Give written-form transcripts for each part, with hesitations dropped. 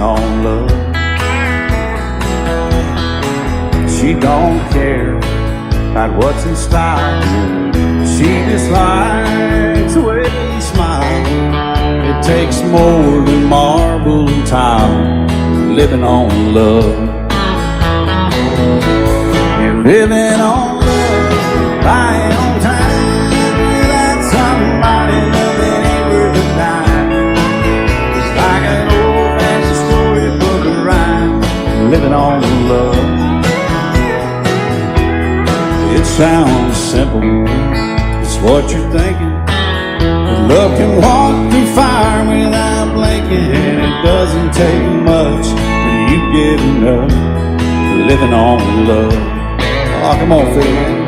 on love. She don't care about what's in style. She just likes the way he smiles. It takes more than marble and tile, living on love. You're living on love, buying on time. Without somebody loving ain't worth a dime. It's like an old-fashioned storybook of rhyme, living on love. It sounds simple, it's what you're thinking. But love can walk through fire without blinking. And it doesn't take much when you get enough, living on love. Oh, come on, Phil, man.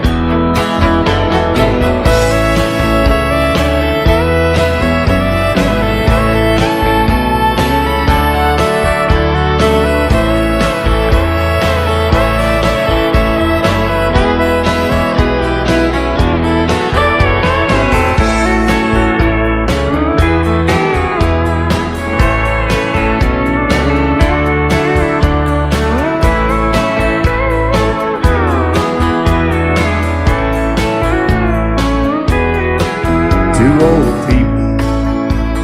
Two old people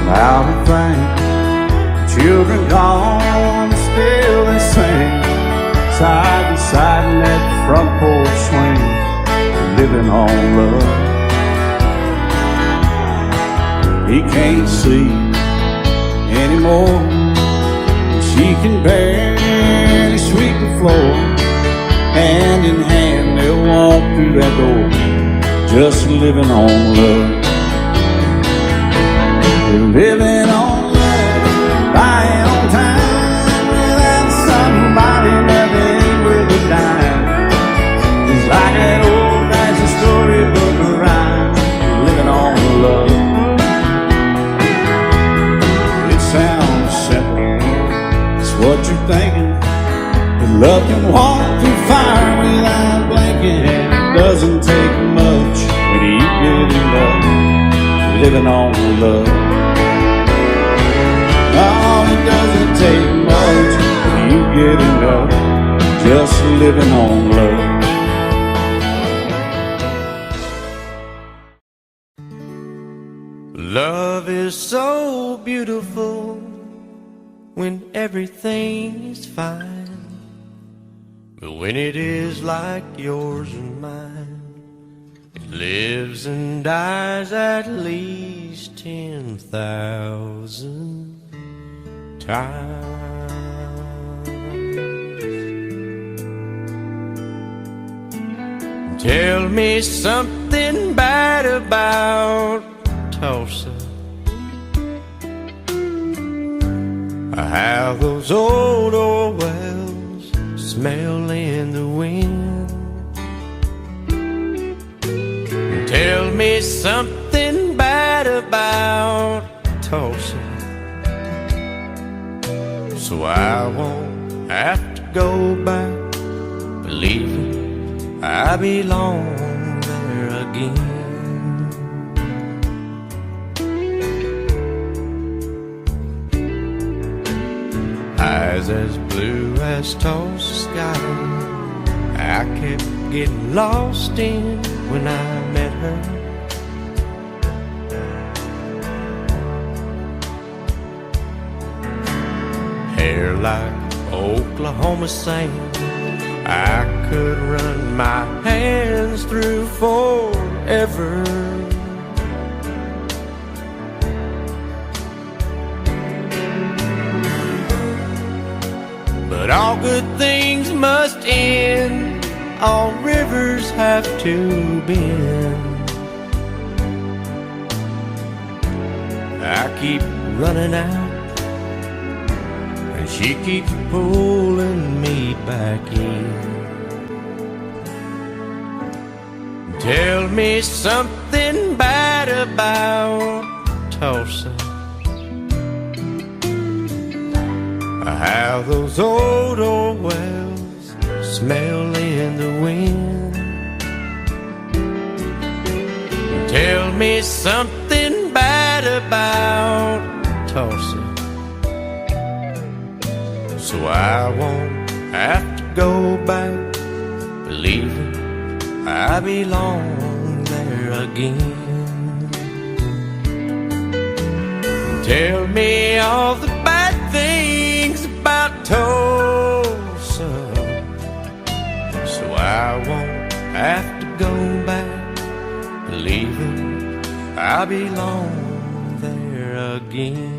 out of thing, children gone, still they sing, side by side in that front porch swing, living on love. He can't see anymore, she can barely sweep the floor. Hand in hand they'll walk through that door, just living on love. Living on love, buying on time. Without somebody loving ain't worth a dime. It's like that old-fashioned storybook of rhyme, living on love. It sounds simple, it's what you're thinking. But love can walk through fire without blinking. And it doesn't take much when you get enough, living on love. Oh, it doesn't take much when you get enough, just living on love. Love is so beautiful when everything is fine, but when it is like yours and mine, it lives and dies at least 10,000 times. Tell me something bad about Tulsa, how those old wells smell in the wind. Tell me something bad about Tulsa, so I won't have to go back believing I belong there again. Eyes as blue as Tulsa sky, I kept getting lost in when I met her. Hair like Oklahoma sand, I could run my hands through forever. But all good things must end, all rivers have to bend. I keep running out, and she keeps pulling me back in. Tell me something bad about Tulsa, how those old wells smell in the wind. Tell me something bad about Tulsa, so I won't have to go back, believing I belong there again. Tell me all the bad things about Tulsa, so I won't have to go back, believing I belong there again.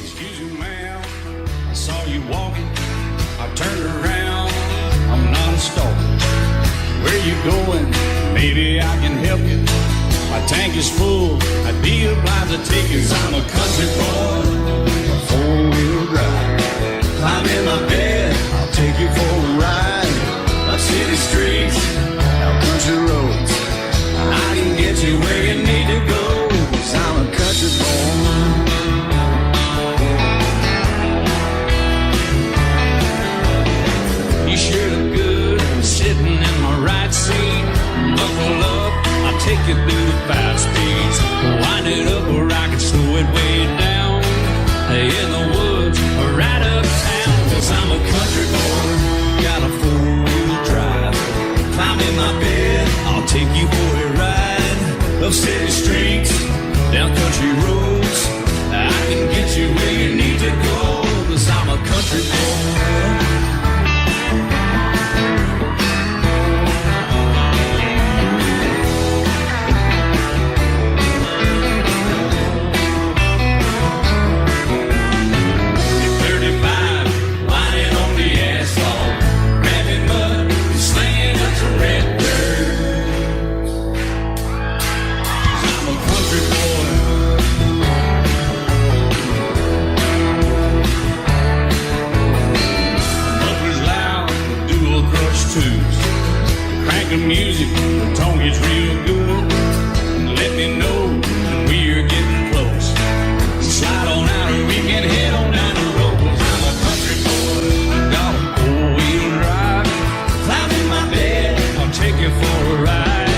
Excuse me, ma'am, I saw you walking. I turned around, I'm not a stalker. Where you going? Maybe I can help you. My tank is full, I'd be obliged to take you. 'Cause I'm a country boy, a four-wheel drive. Climb in my bed, I'll take you for a ride. Up city streets, down country roads, I can get you where you need to go. 'Cause I'm a country boy. You sure look good sitting in my right seat. Buckle up, I'll take you through the fast speeds. Wind it up or I can slow it way down. In the woods or right uptown. 'Cause I'm a country boy, got a four-wheel drive. Climb in my bed, I'll take you for a ride. Up city streets, down country roads, I can get you where you need to go. 'Cause I'm a country boy. Crank the music, the tone gets real good. Let me know when we're getting close. Slide on out and we can head on down the road. 'Cause I'm a country boy, got a four-wheel drive. Climb in my bed, I'll take you for a ride.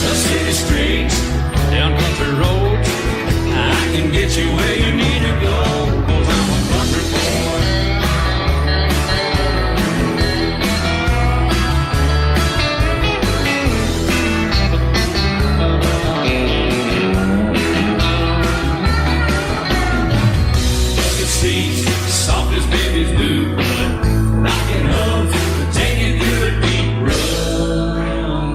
Up city streets, down country roads, I can get you where you need to go. 'Cause I'm a country boy. Soft as babies do, knocking up, taking good deep run.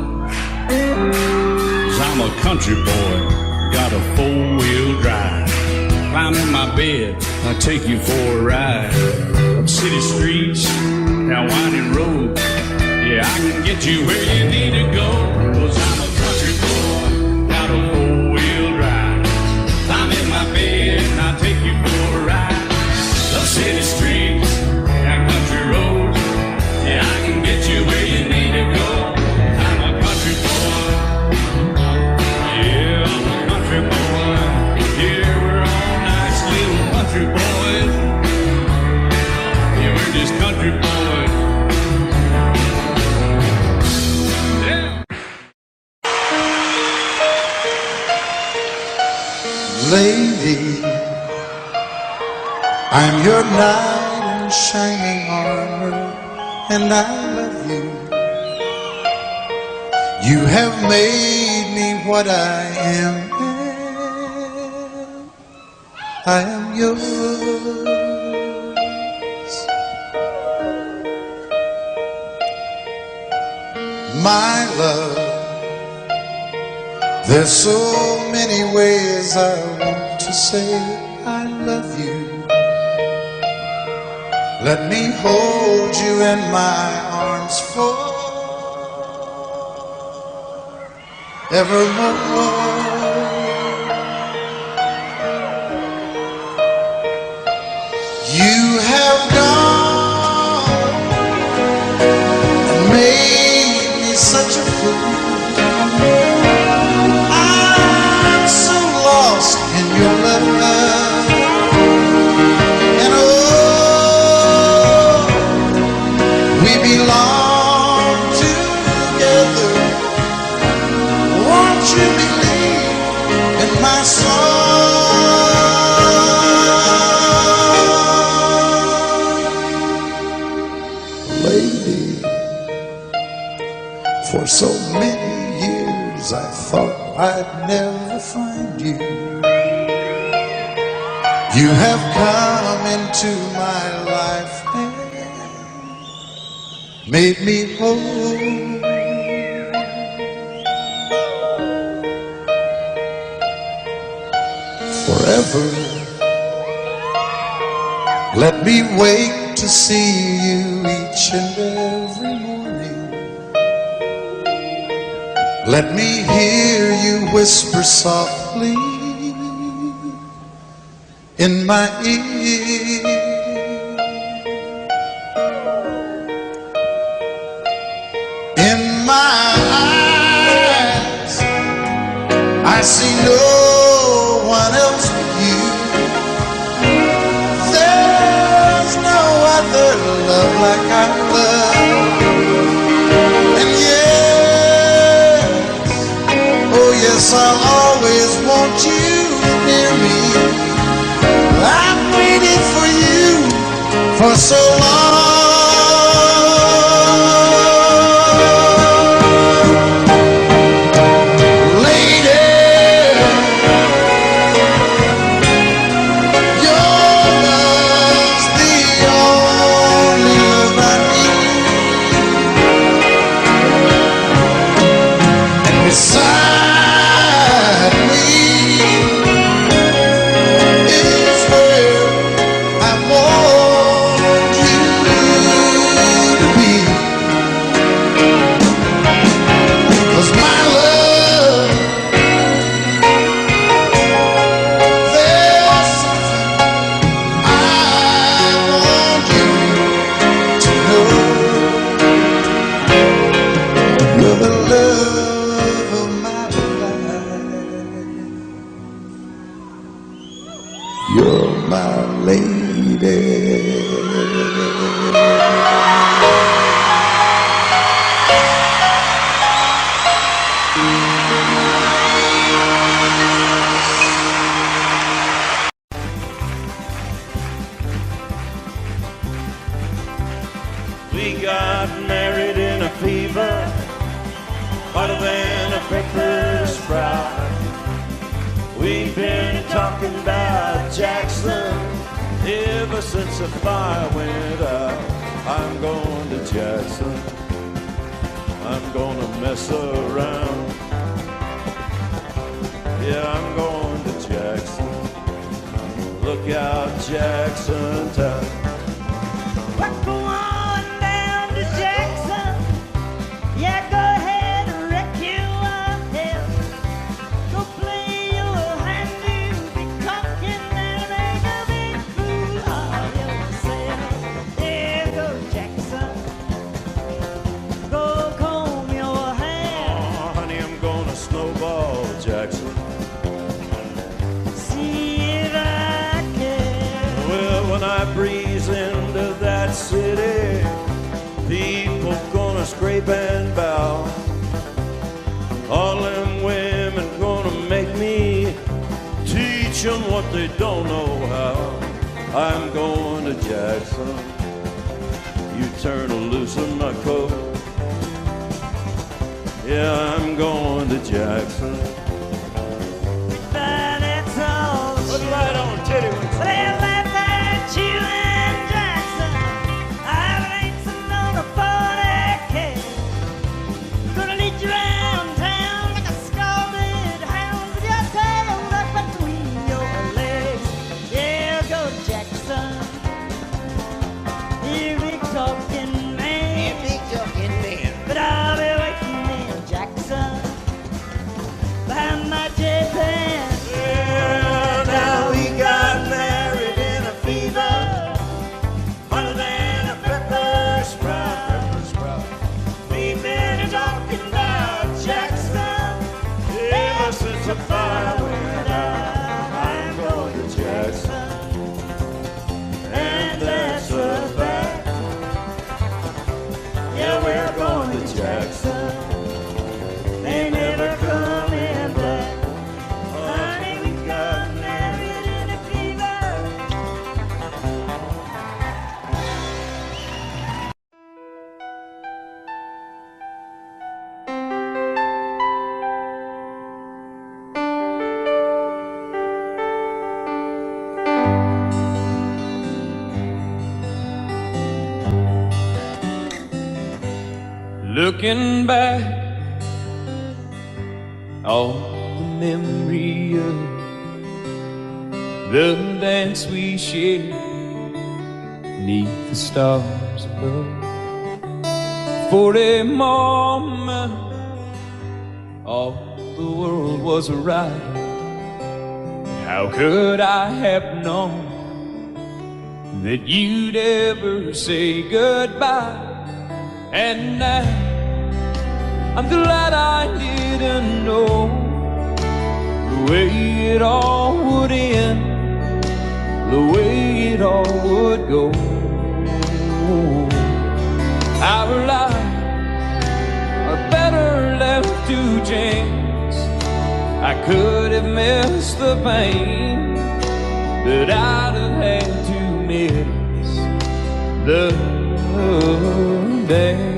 'Cause I'm a country boy, got a four-wheel drive. Climb in my bed, I'll take you for a ride. Up city streets, down winding roads, yeah, I can get you where you need to go. 'Cause I'm a country boy, got a four-wheel drive. Climb in my bed, I'll take you for a ride. Up city streets, down country roads, yeah, I can get you where you need to go. I'm a country boy, yeah, I'm a country boy. Yeah, we're all nice little country boys. Yeah, we're just country boys. Yeah. Lady, I'm your knight in shining armor, and I love you. You have made me what I am. I am yours. My love, there's so many ways I want to say I love you. Let me hold you in my arms forevermore. You have gone and made me such a fool. I'm so lost in your love. we belong together. Won't you believe in my song? Lady, for so many years I thought I'd never find you. You have come into my life and made me whole. Forever, let me wake to see you each and every morning. Let me hear you whisper softly in my ear. In my eyes, I see no one else but you. There's no other love like our love. And yes, oh yes, I'll always want you near me. I've waited for you for so long. Lady, your love's the only love I need. And beside me is where I want you to be. 'Cause my love, there's something I want you to know. You're the love of my life. You're my lady. We got married in a fever, hotter than a pepper sprout. We've been talking about Jackson ever since the fire went out. I'm going to Jackson, I'm gonna mess around. Yeah, I'm going to Jackson. Look out, Jackson town. We're going down to Jackson. Yeah, go ahead and wreck your head. Go play your hand, you be cocking and make a big fool of yourself. Yeah, go Jackson. Go comb your hair. Oh, honey, I'm gonna snowball Jackson. See if I can. Well, when I breeze into that city, people gonna scrape and bow. All them women gonna make me teach them what they don't know how. I'm going to Jackson. You turn loose in my coat. Yeah, I'm going to Jackson. But it's all Put it right on, titty wings. they laugh at you and Jackson. I'm racing on a 40K. Gonna lead you around town like a scalded hound with your tail tucked between your legs. Yeah, go Jackson. You big talking man. But I'll be waiting in Jackson. Behind Looking back, all the memory of the dance we shared beneath the stars above. For a moment, all the world was right. How could I have known that you'd ever say goodbye? And now I'm glad I didn't know the way it all would end, the way it all would go. Our lives are better left to chance. I could have missed the pain, but I'd have had to miss the dance.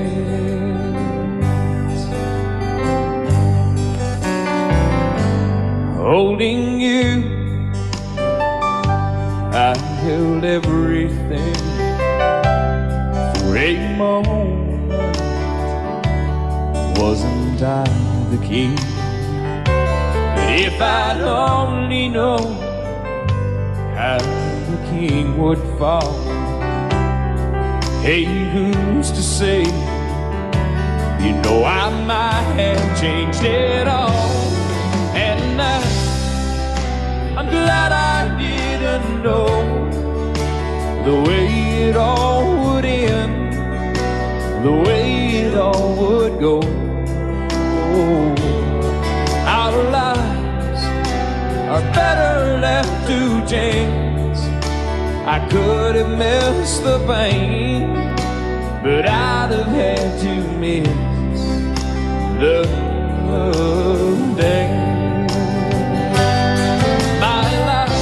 Holding you, I held everything. For a moment, wasn't I the king? But if I'd only known how the king would fall, hey, who's to say? You know I might have changed it all. And I'm glad I didn't know the way it all would end, the way it all would go. Our lives are better left to chance. I could have missed the pain, but I'd have had to miss the day. My life,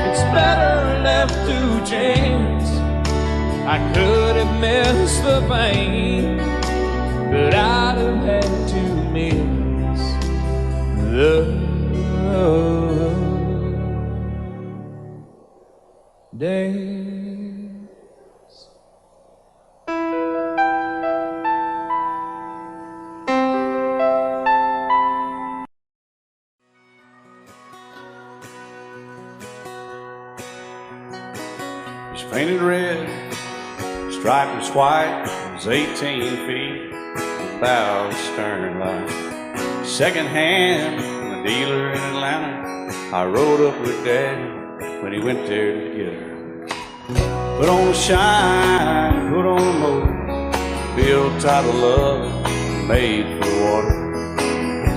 it's better left to chance. I could have missed the pain, but I'd have had to miss the days. It's painted red, striped was white, it was 18 feet, about stern line. Second hand from a dealer in Atlanta. I rode up with Daddy when he went there to get her. Put on a shine, put on a motor, built tight of love, made for the water.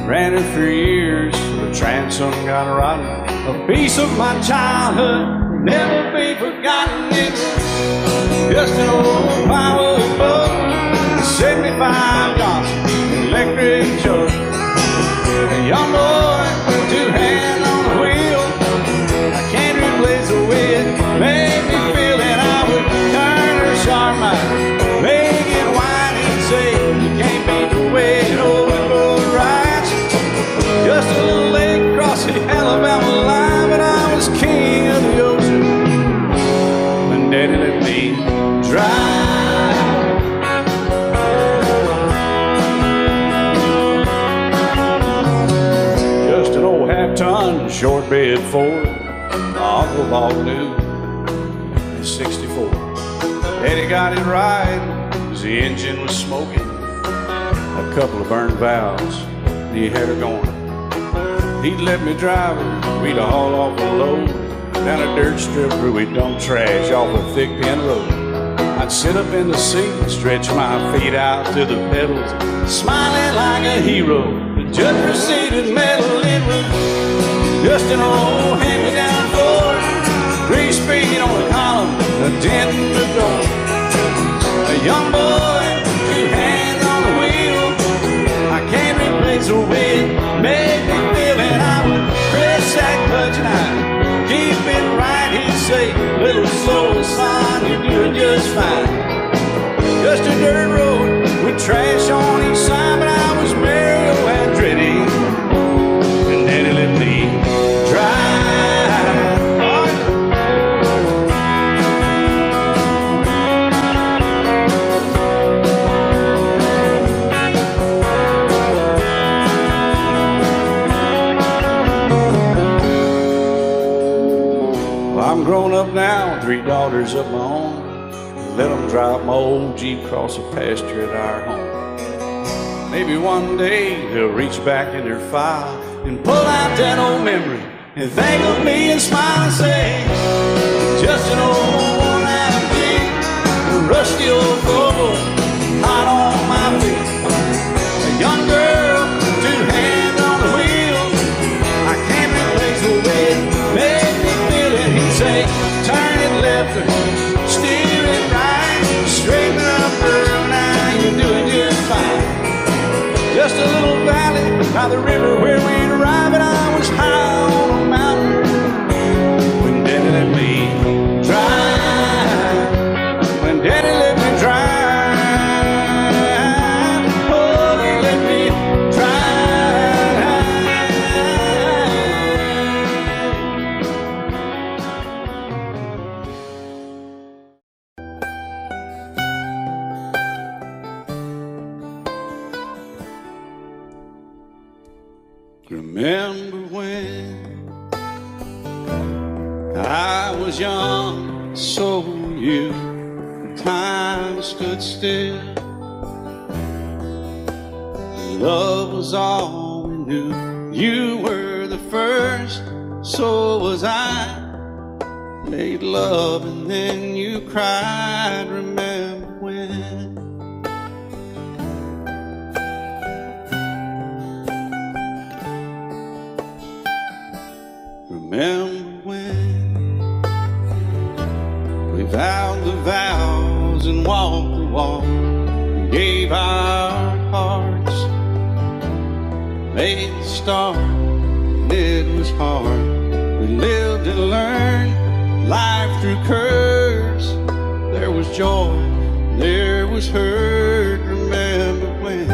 Ran her for years, the transom got rotten. A piece of my childhood, never be forgotten. It's just an old power boat, 75 Johnson, electric jug. A young boy, two hands on the wheel. I can't replace the way it made me feel that I would turn her sharp mind, make it wide and say, you can't beat the way an old boat rides. Just a little lake across the Alabama line, but I was king of the ocean when Daddy let me drive. Just an old half-ton short bed Ford my uncle bought new in '64. Daddy got it right as the engine was smoking, a couple of burned valves, and he had her going. He'd let me drive her, we'd haul off a load down a dirt strip where we'd dump trash off a thick pin road. I'd sit up in the seat and stretch my feet out to the pedals, smiling like a hero. The judge proceeded metal, it was just an old hand-me-down Ford, 3-speed on the column, a dent in the door. A young boy, two hands on the wheel. I can't replace the way it made me feel, and I would press that clutch and I'd keep it right. He'd say, little slower, son, you're doing just fine. Just a dirt road with trash on each side, but I was Mario Andretti, and Daddy let me drive. 3 daughters of my own. Let them drive my old Jeep across the pasture at our home. Maybe one day they'll reach back in their file and pull out that old memory and think of me and smile and say, just an old worn-out Jeep, a rusty old cowboy, hot on my feet. A young girl, 2 hands on the wheel. I can't replace the way it made me feel it. He'd say, turn it left or steer it right. Straighten up, girl, now you're doing just fine. Just a little valley by the river where we'd arrive, and I was high on a mountain when Daddy let me drive. When Daddy let me drive. Oh, he let me Remember when I was young, so were you, and time stood still. Love was all we knew. You were the first, so was I. Made love and then you cried. Remember when? Remember when we vowed the vows and walked the walk, and gave our hearts, made the start, and it was hard. We lived and learned life through curves. There was joy, there was hurt. Remember when?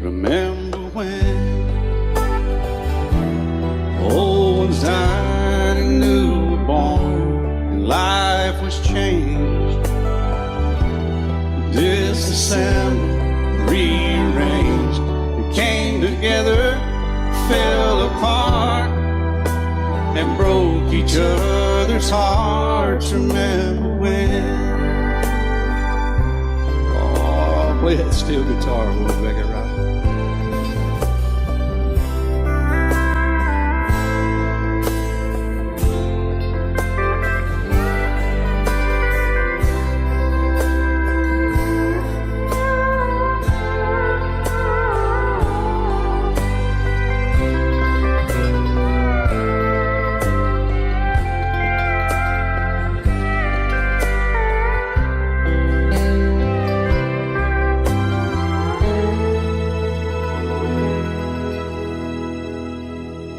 Remember when old ones died and new were born, and life was changed, disassembled, rearranged. We came together, fell apart, and broke each other's hearts. Remember when? Oh, play that steel guitar, we'll make it right.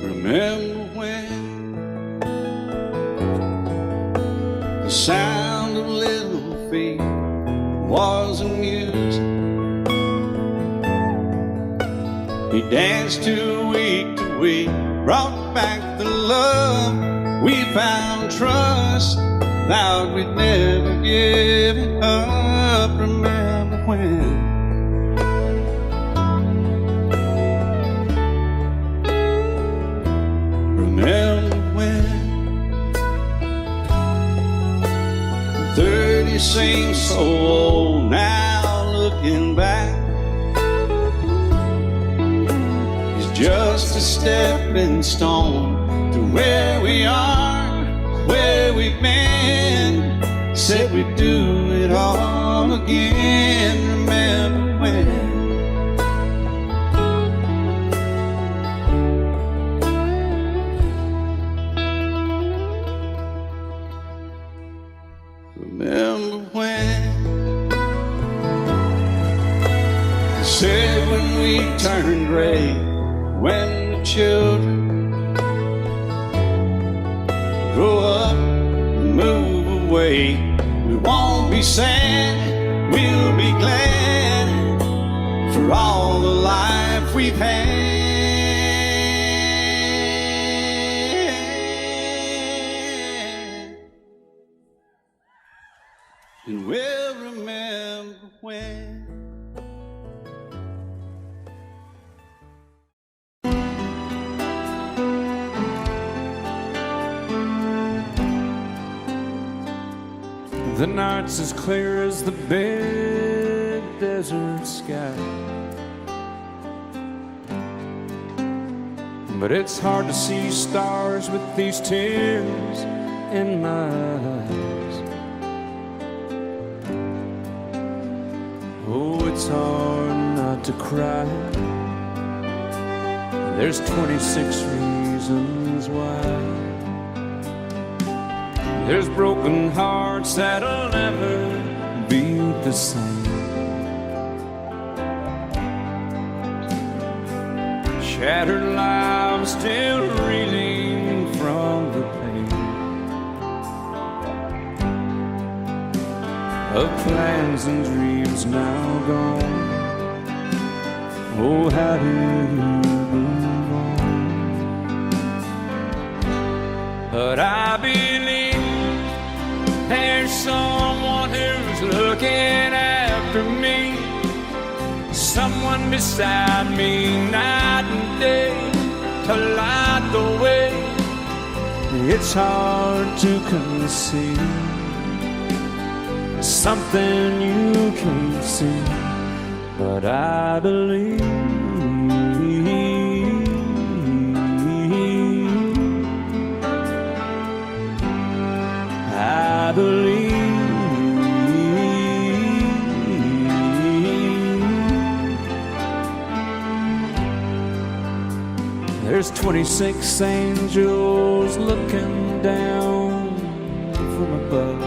Remember when the sound of little feet was a music? We danced to week, brought back the love. We found trust, vowed we'd never give it up. Remember when? Remember when 30 seems so old now, looking back. It's just a stepping stone to where we are, where we've been. Said we'd do it all again. Remember when? Remember when they said when we turned gray, when the children grow up and move away, we won't be sad, we'll be glad for all the life we've had. And we'll remember when The night's as clear as the big desert sky. But it's hard to see stars with these tears in my eyes. Oh, it's hard not to cry. There's 26 reasons why. There's broken hearts that'll never beat the same. Shattered lives still reeling from the pain of plans and dreams now gone. Oh, how do you move on? But I believe there's someone who's looking after me, someone beside me night and day to light the way. It's hard to conceive something you can't see, but I believe. I believe. There's 26 angels looking down from above,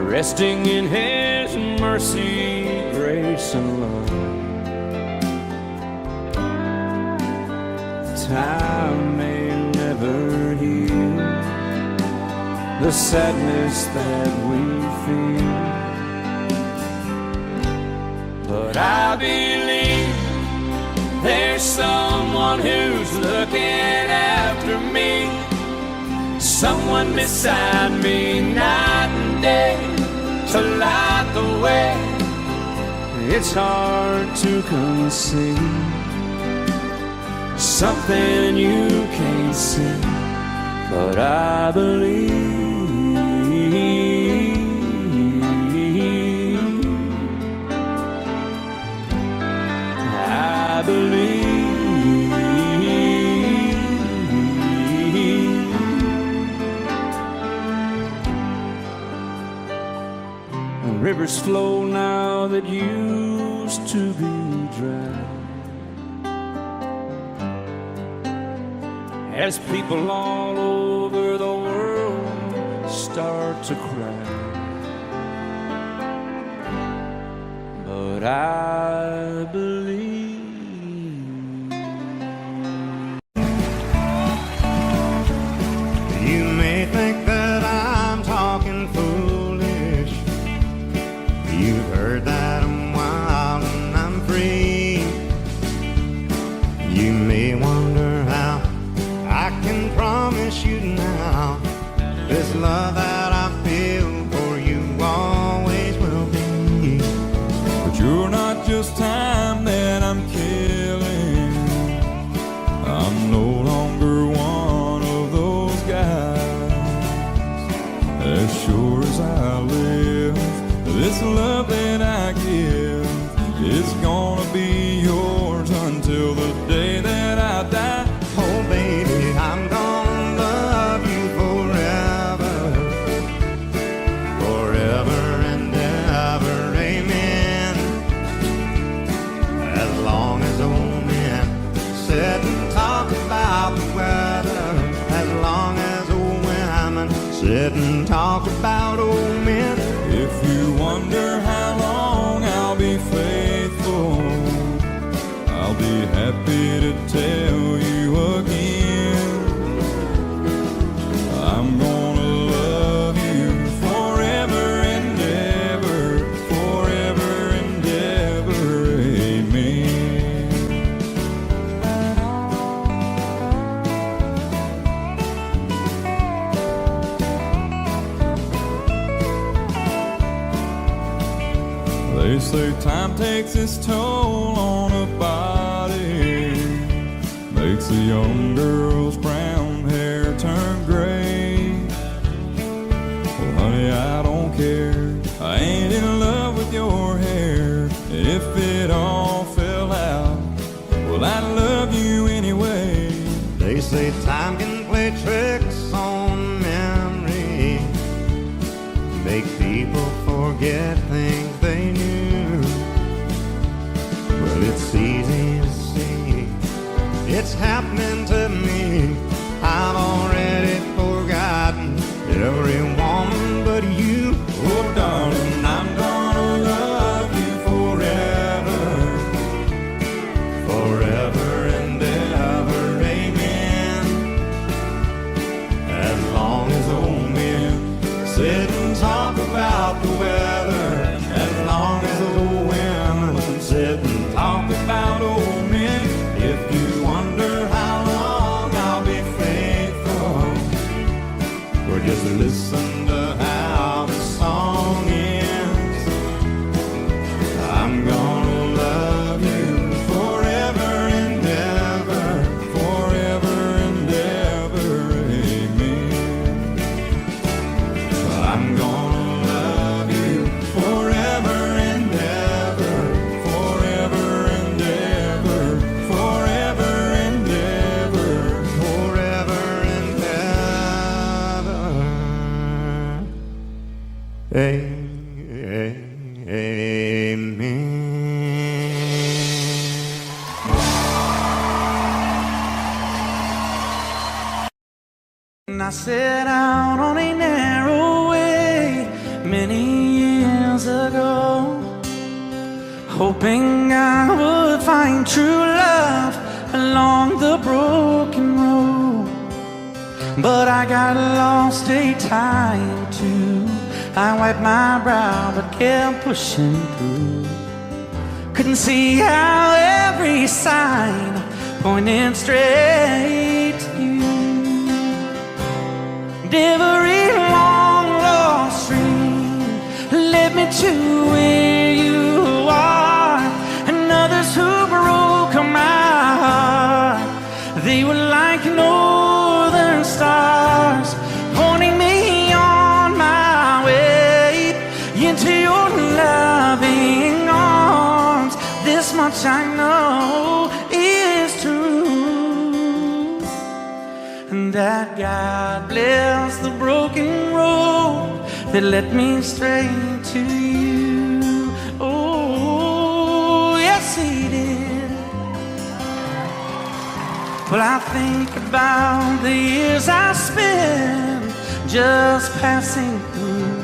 resting in His mercy, grace, and love. Time may never heal the sadness that we feel, but I believe there's someone who's looking after me, someone beside me night and day to light the way. It's hard to conceive something you can't see, but I believe. I believe. Rivers flow now that used to be dry, as people all over the world start to cry. But I believe. You may think that I'm talking foolish. You've heard that I'm wild and I'm free. You may wonder how I can promise you now this love that I feel for you always will be. But you're not just time that I'm killing. I'm no longer one of those guys. As sure as I live, this love that I give is gonna be yours until the day that I die. Oh baby, I'm gonna love you forever, forever and ever, amen. As long as old men sit and talk about the weather, as long as old women sit and talk about old men. If you wonder how long I'll be faithful, I'll be happy to tell you again. I'm gonna love you forever and ever, forever and ever, amen. They say time takes its toll on a body, makes a young girl's brown hair turn gray. well, I love you anyway. They say time can play tricks on memory, make people forget things they knew. Well, it's easy to see, it's happening to me. I've already forgotten every woman but you. Oh, darling, I'm gonna love you forever, Forever and ever, amen. As long as old men sit and talk about the weather, as long as old women sit and talk about old men. If you wonder how long I'll be faithful, or just listen to how the song ends, I'm gonna love you forever and ever, forever and ever, amen. I'm gonna love you forever and ever, Forever and ever, forever and ever. forever and ever. Amen. I set out on a narrow way many years ago, hoping I would find true love along the broken road. But I got lost a time or two. I wiped my brow but kept pushing through. Couldn't see how every sign pointed straight to you. Every long lost stream led me to where you are, and others who broke my heart, they were like northern stars, pointing me on my way into your loving arms. This much I know is true, and that God bless the broken road that led me straight to you. Oh, yes, He did. Well, I think about the years I spent just passing through.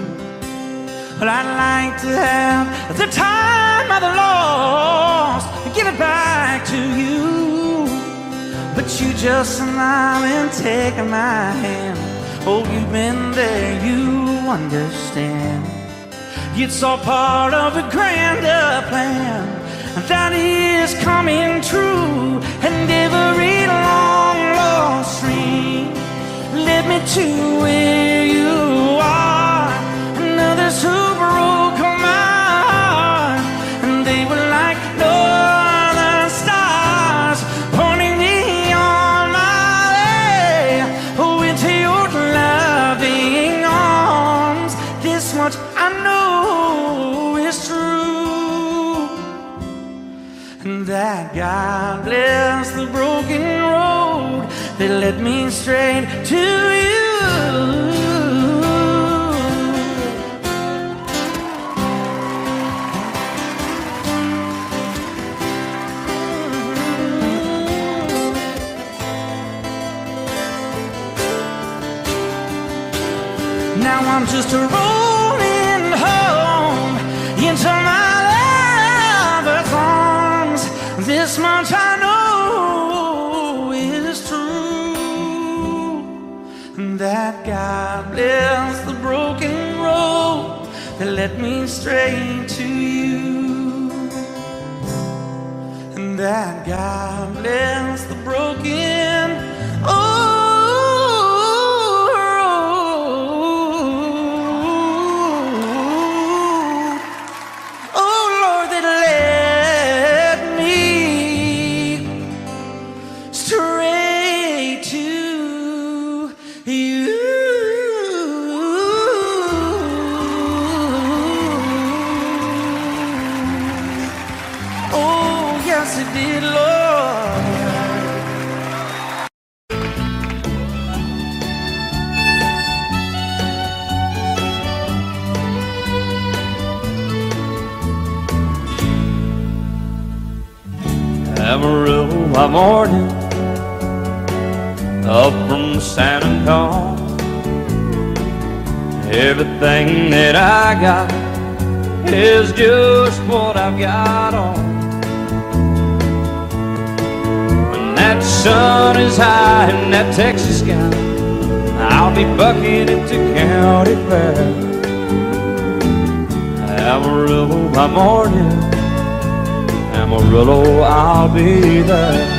Well, I'd like to have the time I've lost, give it back to you. But you just smile and take my hand. Oh, you've been there, you understand. It's all part of a grander plan that is coming true. And every long lost stream led me to where you are, and others who broke my heart, and they were like northern stars, pointing me on my way, oh, into your loving arms. This much I know is true, and that God bless the broken road that led me straight to you. Now I'm just rolling home into my lover's arms. This much I know is true, and that God bless the broken road that led me straight to you, and that God bless the broken did Lord. Amarillo by morning, up from San Antonio. Everything that I got is just what I've got on. When that sun is high in that Texas sky, I'll be bucking into county fair. Amarillo by morning, Amarillo, I'll be there.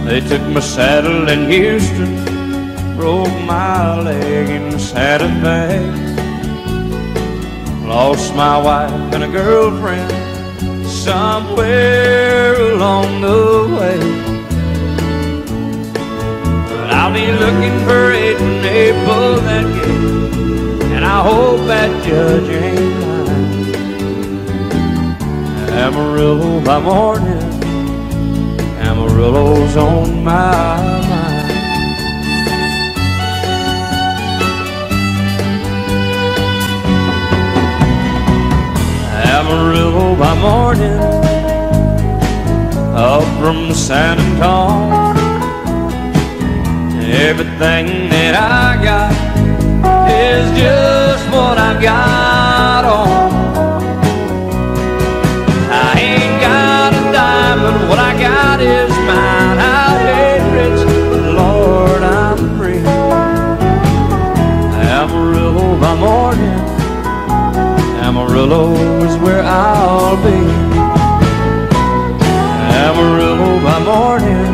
They took my saddle in Houston, broke my leg in Santa Fe, lost my wife and a girlfriend somewhere along the way. But I'll be looking for it when they pull that gate, and I hope that judge ain't lying. Amarillo by morning, Amarillo's on my mind. Amarillo by morning, up from San Antonio. Everything that I got is just what I've got on. I ain't got a dime, but what I got is mine. I ain't rich, but Lord, I'm free. Amarillo by morning, Amarillo is where I'll be. Amarillo by morning,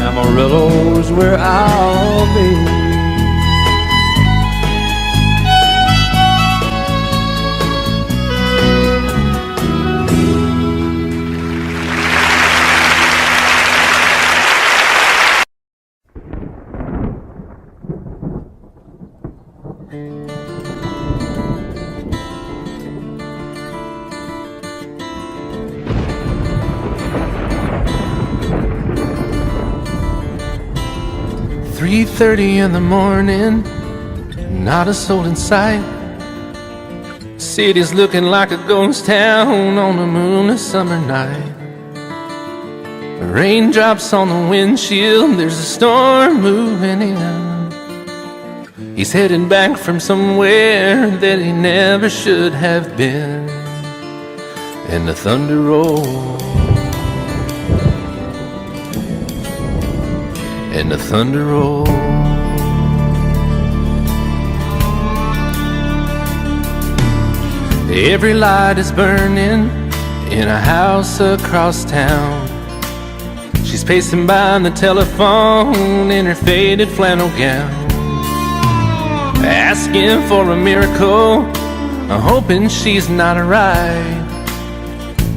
Amarillo is where I'll be. "3:30 in the morning, not a soul in sight. City's looking like a ghost town on a moonless summer night. Raindrops on the windshield, there's a storm moving in. He's heading back from somewhere that he never should have been. And the thunder rolls, and the thunder rolls. Every light is burning in a house across town. She's pacing by the telephone in her faded flannel gown, asking for a miracle, hoping she's not right,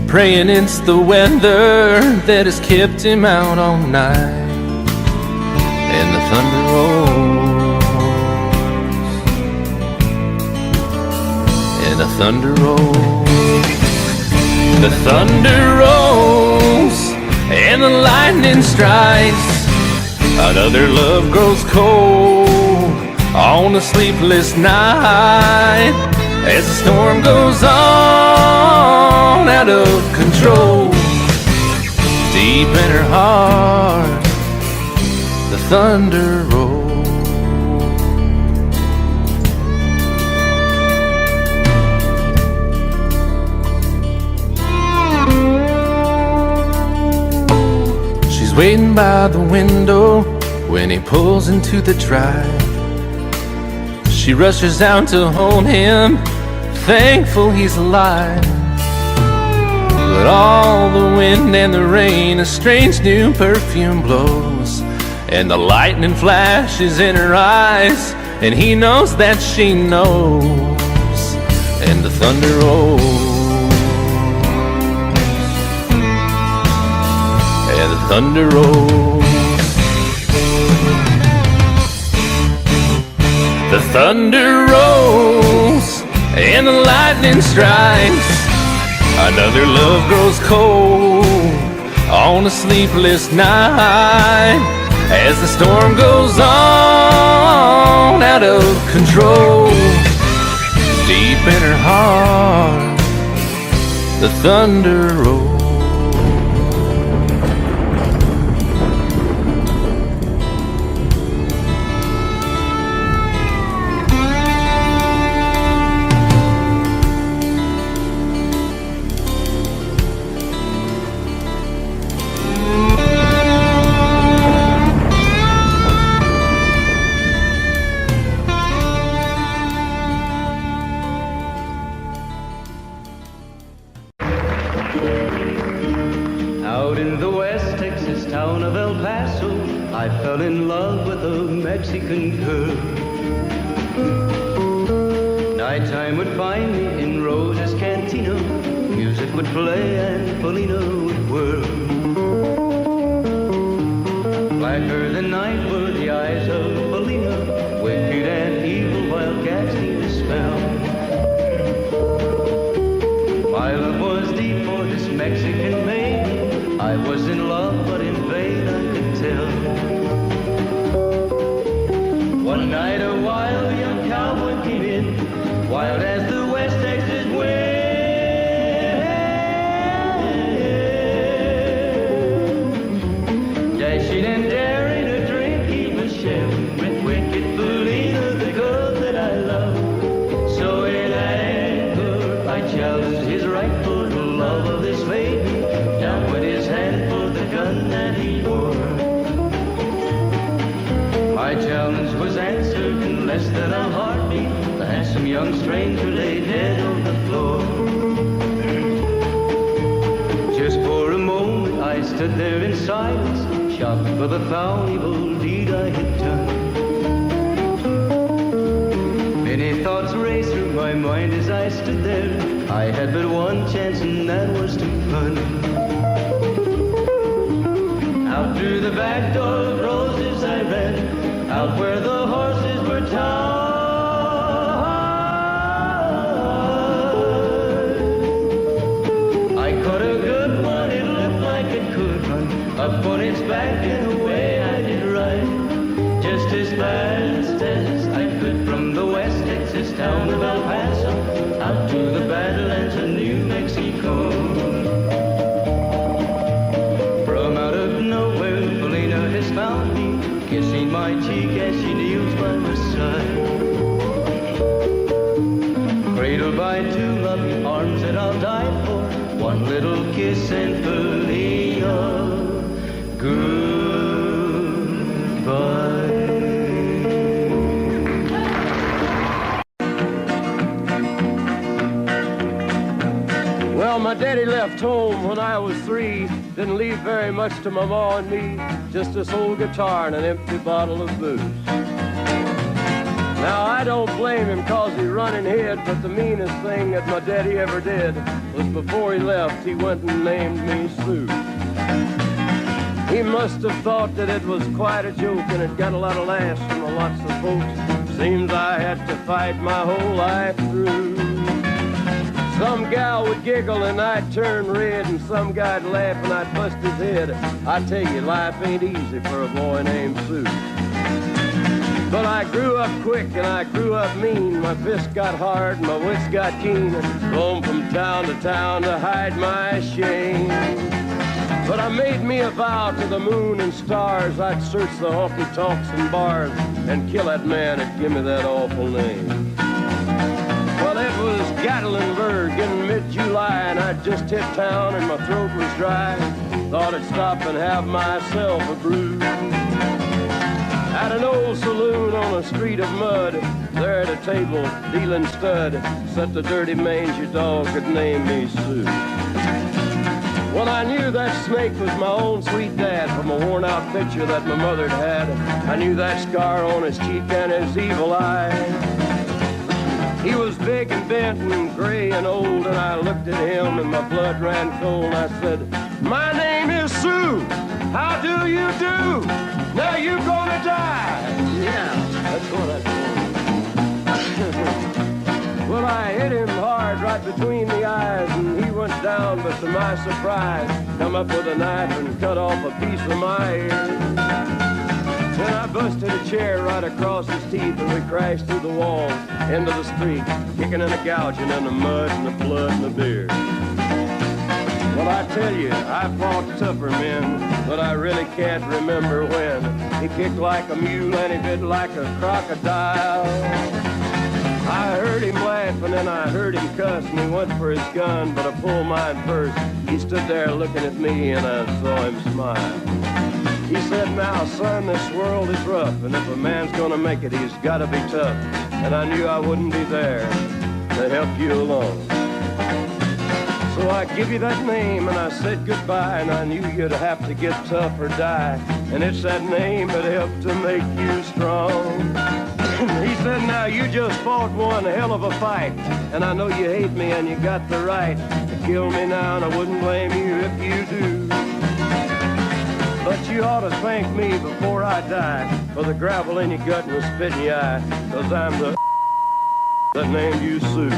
praying it's the weather that has kept him out all night. And the thunder rolls, and the thunder rolls. The thunder rolls, and the lightning strikes. Another love grows cold on a sleepless night, as the storm goes on out of control. Deep in her heart, the thunder rolls. She's waiting by the window when he pulls into the drive. She rushes out to hold him, thankful he's alive. But all the wind and the rain, a strange new perfume blows, and the lightning flashes in her eyes, and he knows that she knows. And the thunder rolls, and the thunder rolls. The thunder rolls and the lightning strikes. Another love grows cold on a sleepless night as the storm goes on out of control. Deep in her heart, the thunder rolls. Out in the West Texas town of El Paso, I fell in love with a Mexican girl. Nighttime would find me in Rose's Cantina. Music would play and Polina would whirl. Blacker than night were the eyes of Polina, wicked and evil while casting a spell. My love was deep for this Mexican maiden. I was in love, but in vain I could tell. One night a wild young cowboy came in, wild as the West Texas wind. Dashing and daring a drink he was sharing with wicked Polina, the girl that I love. So in anger I challenged his right for the love of this maiden. Down went his hand for the gun that he wore. My challenge was answered in less than a heartbeat. The handsome young stranger lay dead on the floor. Just for a moment I stood there in silence, shocked for the foul evil deed I had done. Many thoughts raced through my mind as I stood there. I had but one chance and that was to run. Out through the back door of Roses I ran, out where the horses were tied. I caught a good one, it looked like it could run, up on its back and away I did ride. Just as fast as I could from the West Texas town of El Paso, out to the Badlands of New Mexico. From out of nowhere, Polina has found me, kissing my cheek as she kneels by my side. Cradled by two loving arms that I'll die for, one little kiss and Polina, goodbye. Well, my daddy left home when I was 3. Didn't leave very much to my ma and me, just this old guitar and an empty bottle of booze. Now, I don't blame him 'cause he run and hid, but the meanest thing that my daddy ever did was before he left, he went and named me Sue. He must have thought that it was quite a joke and it got a lot of laughs from lots of folks. Seems I had to fight my whole life through. Some gal would giggle and I'd turn red, and some guy'd laugh and I'd bust his head. I tell you, life ain't easy for a boy named Sue. But I grew up quick and I grew up mean. My fists got hard and my wits got keen. Roamed from town to hide my shame. But I made me a vow to the moon and stars, I'd search the honky-tonks and bars and kill that man that give me that awful name. Well, it was Gatlinburg in mid-July, and I'd just hit town and my throat was dry. Thought I'd stop and have myself a brew. At an old saloon on a street of mud, there at a table, dealing stud, sat the dirty mangy dog that named me Sue. Well, I knew that snake was my own sweet dad from a worn-out picture that my mother'd had. I knew that scar on his cheek and his evil eye. He was big and bent and gray and old, and I looked at him and my blood ran cold. I said, "My name is Sue. How do you do? Now you're gonna die." Yeah, that's what I told him. Well, I hit him hard right between the eyes, and he went down, but to my surprise, come up with a knife and cut off a piece of my ear. Then I busted a chair right across his teeth, and we crashed through the walls into the street, kicking and a gouging in the mud and the blood and the beer. Well, I tell you, I fought tougher men, but I really can't remember when. He kicked like a mule and he bit like a crocodile. I heard him laugh and then I heard him cuss, and he went for his gun, but I pulled mine first. He stood there looking at me and I saw him smile. He said, now, son, this world is rough, and if a man's gonna make it, he's gotta be tough. And I knew I wouldn't be there to help you along. So I give you that name and I said goodbye, and I knew you'd have to get tough or die. And it's that name that helped to make you strong. He said, now you just fought one hell of a fight, and I know you hate me and you got the right to kill me now, and I wouldn't blame you if you do. But you ought to thank me before I die for the gravel in your gut and the spit in your eye, 'cause I'm the that named you Sue.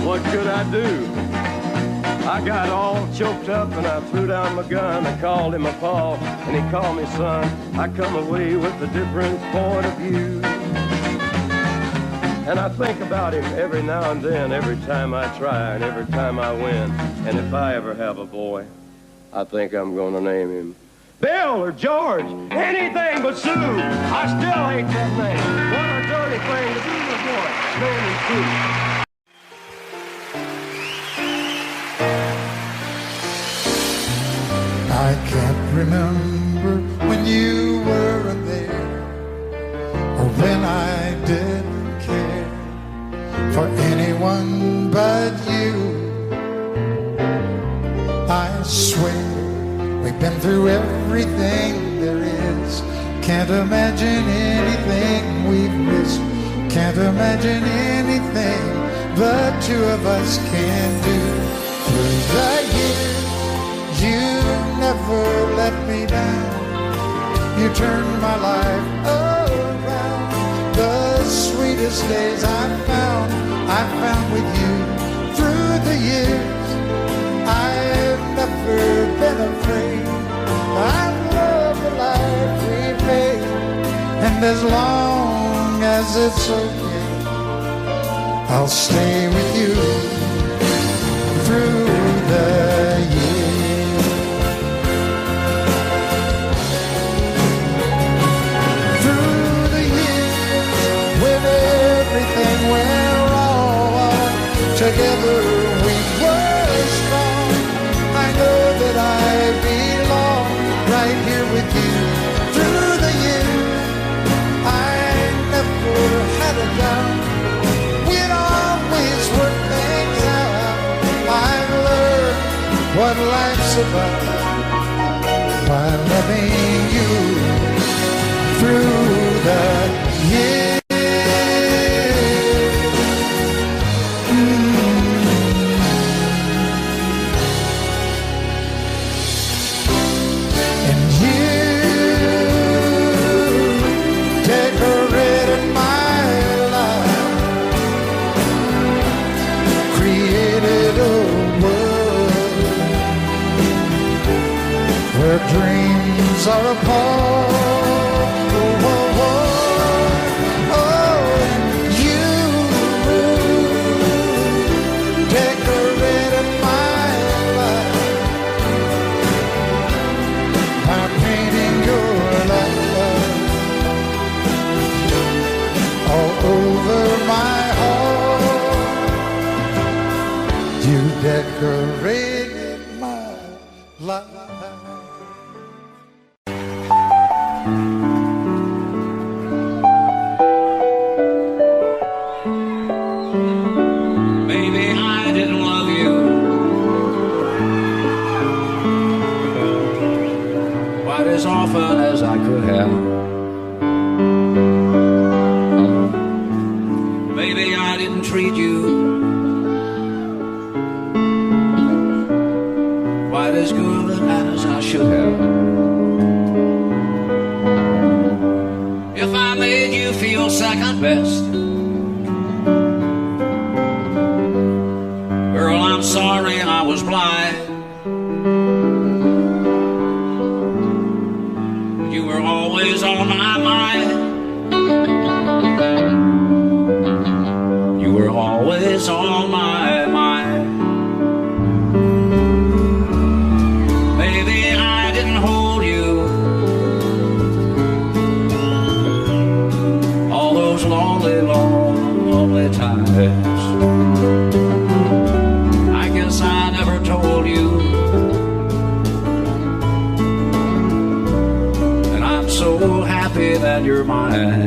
What could I do? I got all choked up and I threw down my gun. I called him a paw and he called me son. I come away with a different point of view. And I think about him every now and then, every time I try and every time I win. And if I ever have a boy, I think I'm gonna name him Bill or George, anything but Sue. I still hate that name. What a dirty thing to do to a boy, naming Sue. I can't remember when you weren't there, or when I didn't care for anyone but you. I swear we've been through everything there is. Can't imagine anything we've missed. Can't imagine anything the two of us can do. Through the years, you never let me down. You turned my life around. The sweetest days I found with you. Through the years, I've never been afraid. I love the life we made, and as long as it's okay, I'll stay with you through the years. Through the years, when everything went wrong, together we were strong. I know that I belong right here with you. Through the years, I never had a doubt. We'd always work things out. I've learned what life's about by loving you through the years. And you decorated my life, created a world where dreams are apart. Oh, oh, oh, oh, you decorated my life by painting your love all over my heart. You decorated my life. Maybe I didn't love you quite as often as I could have. Maybe I didn't treat you quite as good as I should have. If I made you feel second best, always on my mind. Maybe I didn't hold you all those lonely, lonely times. I guess I never told you, and I'm so happy that you're mine.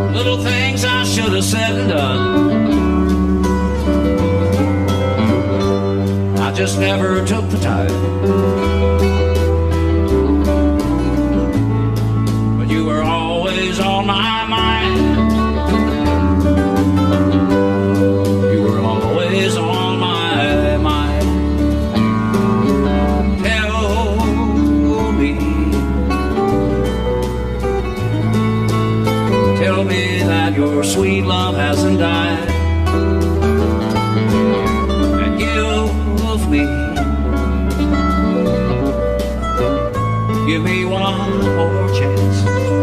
Little things I should have said and done, I just never took the time. But you were always on my mind. You were always on my mind. Tell me, tell me that your sweet love hasn't died, and give me one more chance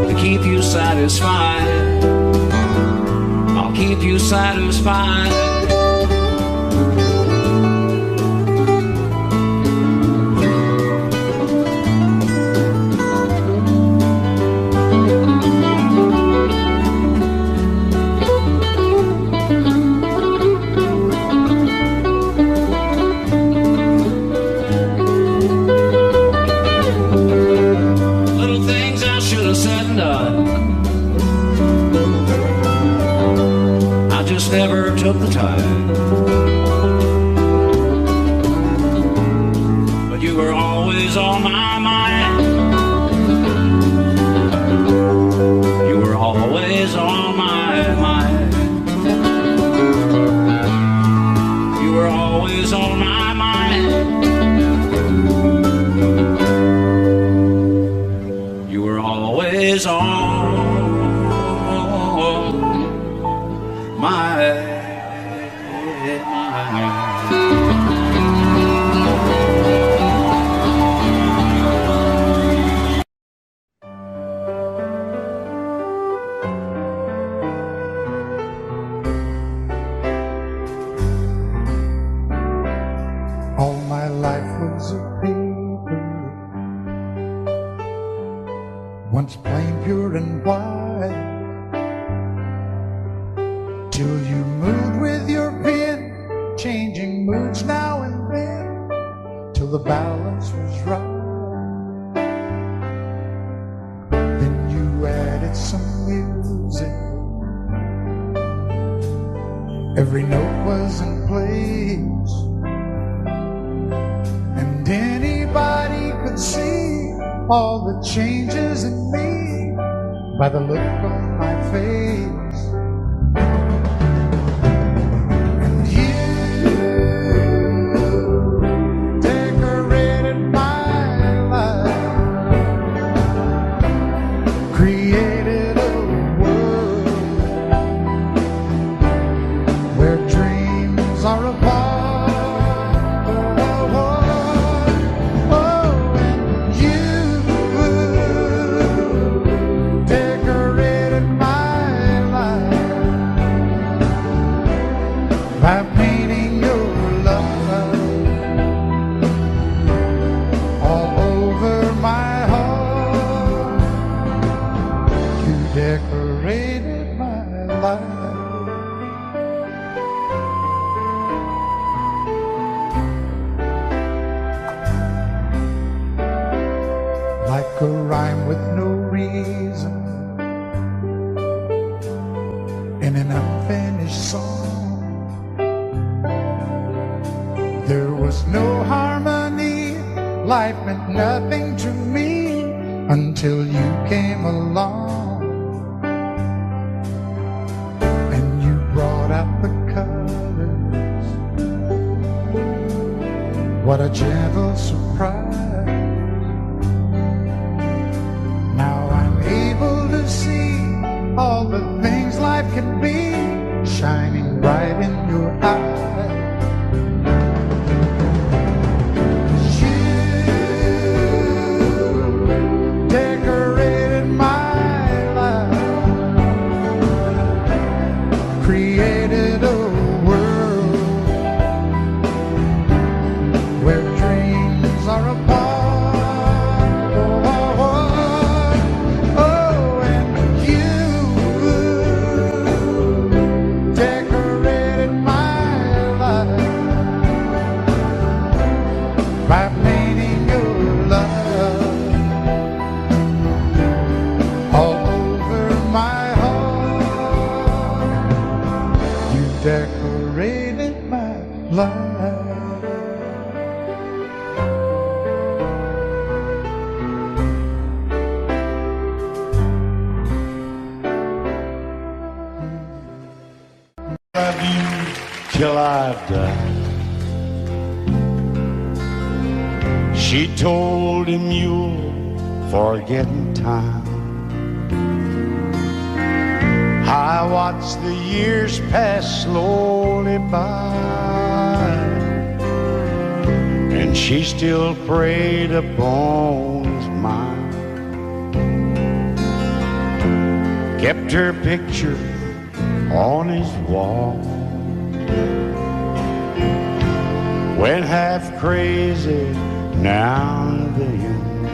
to keep you satisfied. I'll keep you satisfied. Never took the time, but you were always on my mind. You were always on my mind. You were always on my mind. You were always on my All my life was a paper, once plain, pure, and white, till you moved with your pen, changing moods now and then, till the balance was right. Then you added some music, every note was in place, and anybody could see all the changes in me by the look on my face. And you decorated my life, created a world where dreams are apart. By painting your love all over my heart, you decorated my life. Like a rhyme with no reason in an unfinished song, there was no harmony, life meant nothing to me until you came along. And you brought out the colors, what a gentle surprise. Now I'm able to see all the things life can be, shining bright in your eyes. created a world where dreams are apart. Oh, oh, oh, oh, and you decorated my life by painting your love all over my heart. You decorated my life. Love you till I die. She told him you'll forget in time. I watched the years pass slowly by, and she still preyed upon his mind. Kept her picture on his wall. Went half crazy now and then.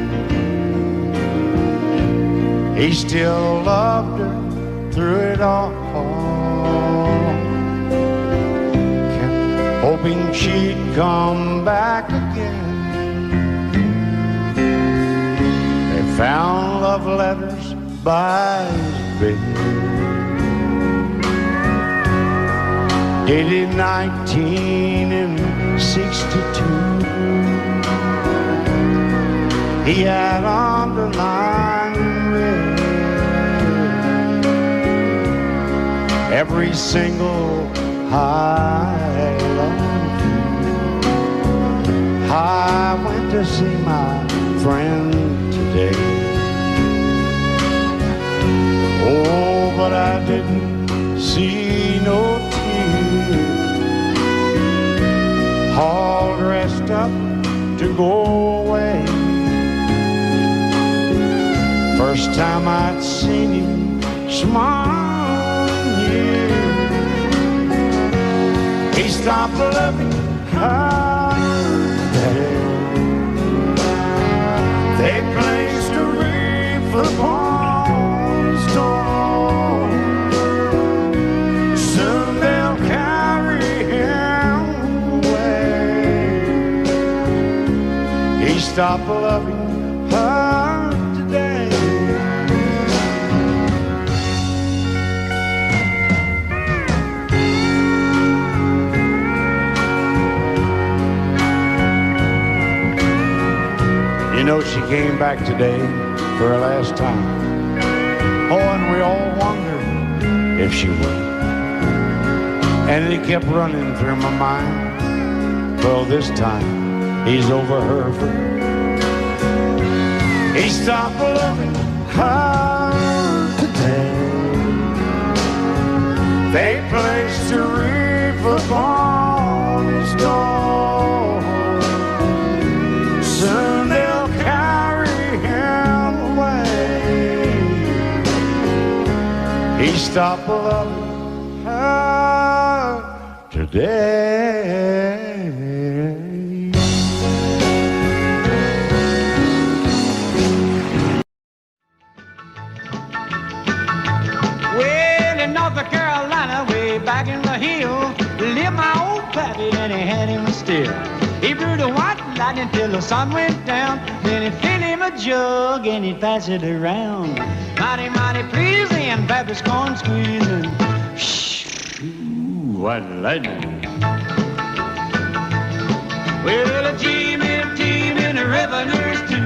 He still loved her through it all. Kept hoping she'd come back again. They found love letters by his bed, dated 1962. He had underlined in red every single I love you. I went to see my friend today. Oh, but I didn't see no tears. All dressed up to go away. First time I'd seen him smile in years. He stopped loving her today. They placed a wreath upon his door. Soon they'll carry him away. He stopped loving her today. You know, she came back today for her last time. Oh, and we all wondered if she would. And it kept running through my mind. Well, this time he's over her for good. He stopped loving her today. They placed a wreath upon his door. Soon they'll carry him away. He stopped loving her today. Well, in North Carolina, way back in the hill, lived my old pappy and he had him still. He brewed a white lightning till the sun went down. Then he'd fill him a jug and he'd pass it around. Mighty, mighty pleasing, pappy's corn squeezing. Shh, ooh, white lightning. Well, a team and a revenues too,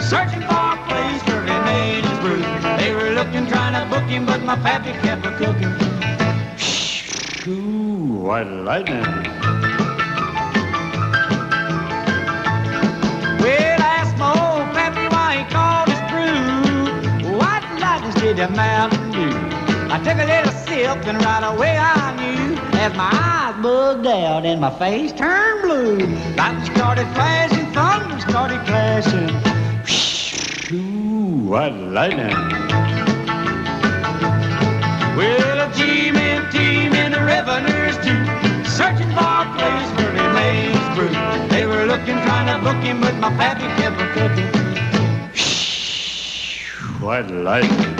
searching for a place where he made his brew. They were looking, trying to book him, but my pappy kept a cooking. Shh, ooh, white lightning. Well, I asked my old pappy why he called his brew White Lightning instead of Mountain Dew. I took a little sip and right away I knew, as my eyes bugged out and my face turned blue. Lightning started flashing, thunder started clashing. Ooh, white lightning. Well, a team and a revenues too, searching for a place where they maize brew. They were looking, trying to book him, but my pappy kept a cooking. White lightning.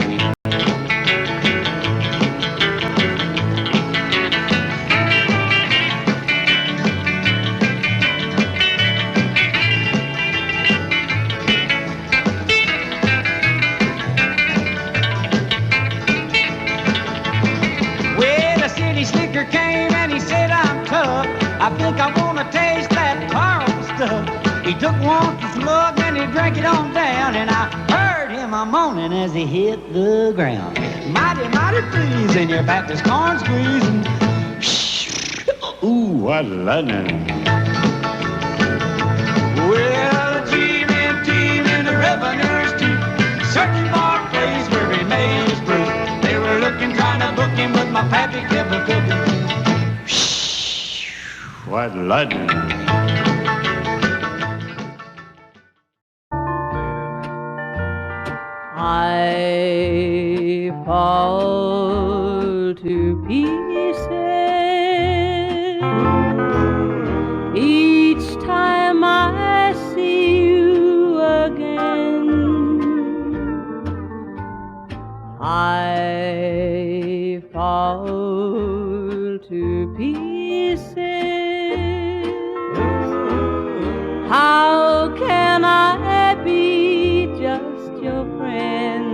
Slicker came and he said, I'm tough. I think I want to taste that Carl stuff. He took one from slug and he drank it on down, and I heard him a moaning as he hit the ground. Mighty, mighty pleasing, your Baptist corn squeezing. Ooh, what lightning. Well, the G-men team and the revenues too, searching for a place where he made his brew. They were looking, trying to book him, but my pappy kept a cooking. White lightning. I fall to pieces each time I see you again. I fall to pieces. How can I be just your friend?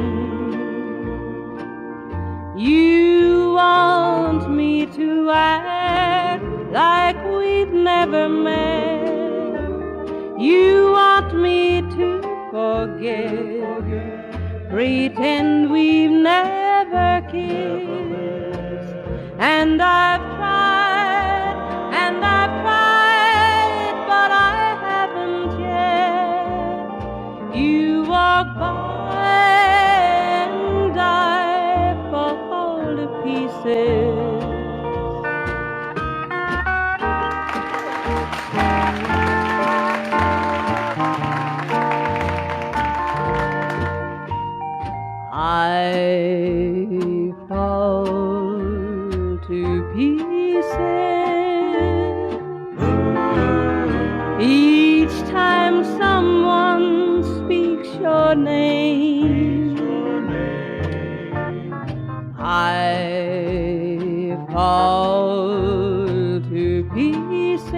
You want me to act like we've never met. You want me to forget, pretend we've never kissed. And I've tried, and I've tried, but I haven't yet. You walk by and I fall to pieces. I fall to pieces each time someone speaks your name. I fall to pieces.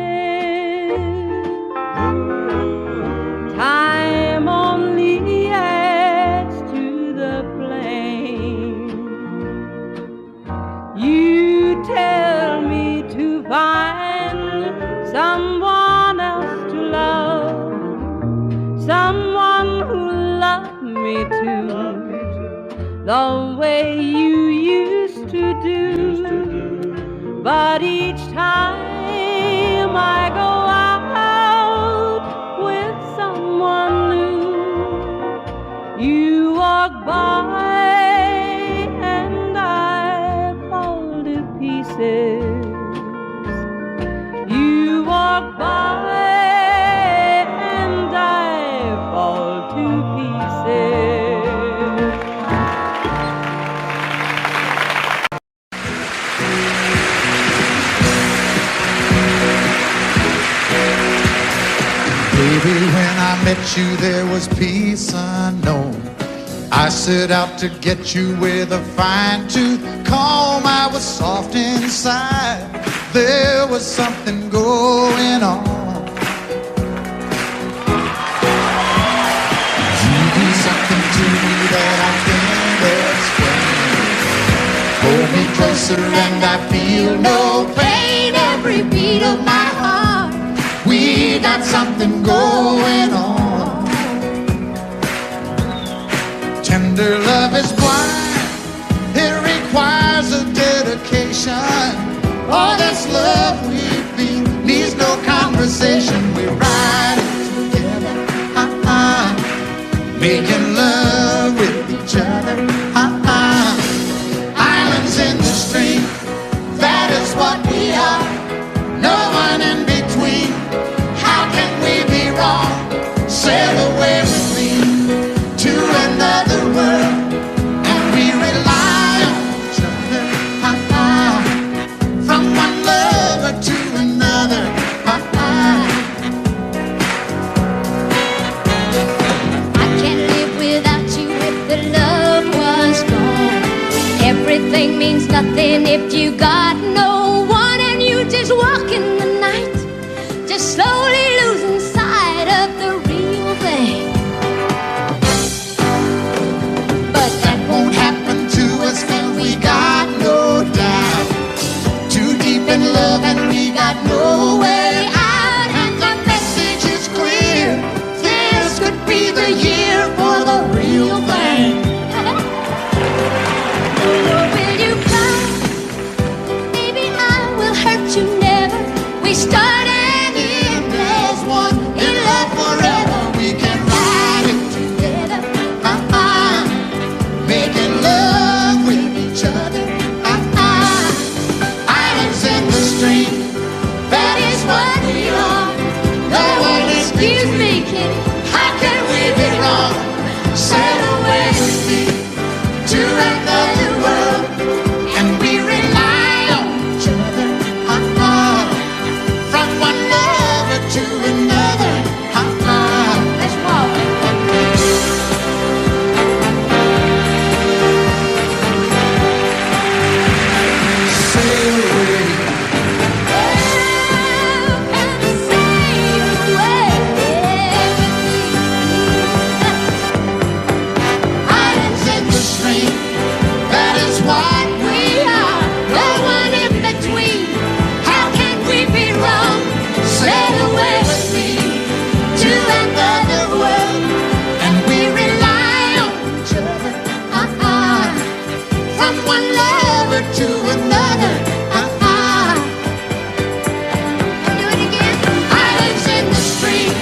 Time only adds to the flame. You tell me to find someone else to love, someone who loved me too, the way you used to do. But each time I go out with someone new, you walk by and I fall to pieces. You walk by and I fall to pieces. Baby, when I met you, there was peace unknown. I set out to get you with a fine-tooth comb. I was soft inside. There was something going on. You do something to me that I can't explain. Hold me closer and I feel no pain. Every beat of my heart, we got something going on. Tender love is blind. It requires a dedication. All this love we feel needs no conversation. We're riding together, making love with each other, Islands in the stream, that is what we are. No one in between. How can we be wrong? Sail away with me to another world, and we rely on each other from got no one and you just walk in the night, just slowly losing sight of the real thing. But that won't happen to us, 'cause we got no doubt. Too deep in love and we got no way out. And the message is clear, this could be the year for the real thing. Will you come? Maybe I will hurt you never. We start and end as one, In love forever, we can ride it together. making love with each other. Islands in the stream, That is what we are. no one is Excuse me, kid. How can we be wrong? Sail away with me to another world, and we rely on each other. From one lover to another. Let's walk. Sail away. Islands in the stream, that is what we are. No one in between. How can we be wrong? Sail away with me to another world, and we rely on each other. From one lover to another. Do it again. Islands in the stream,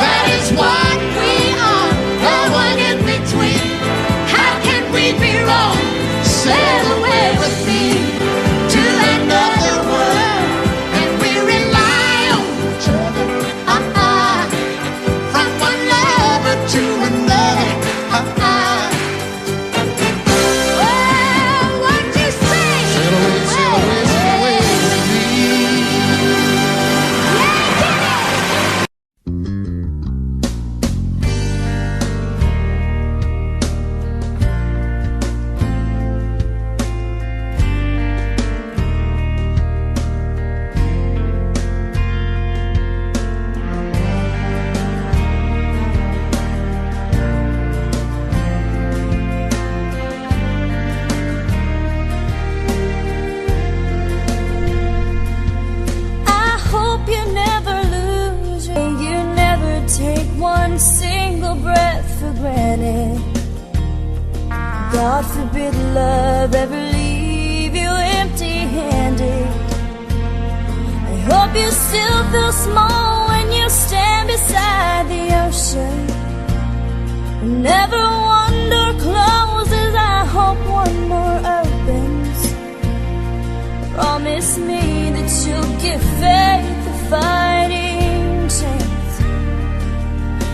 that is what we are. No one in between. How can we be wrong? Sail away with me to another world, and we rely on each other. From one lover to another. Well, what you say? Sail away, sail away, sail away with me. I hope you never lose your, you never take one single breath for granted. God forbid love ever leave you empty-handed. I hope you still feel small when you stand beside the ocean. Never one door closes, I hope one more opens. Promise me that you'll give faith a fighting chance.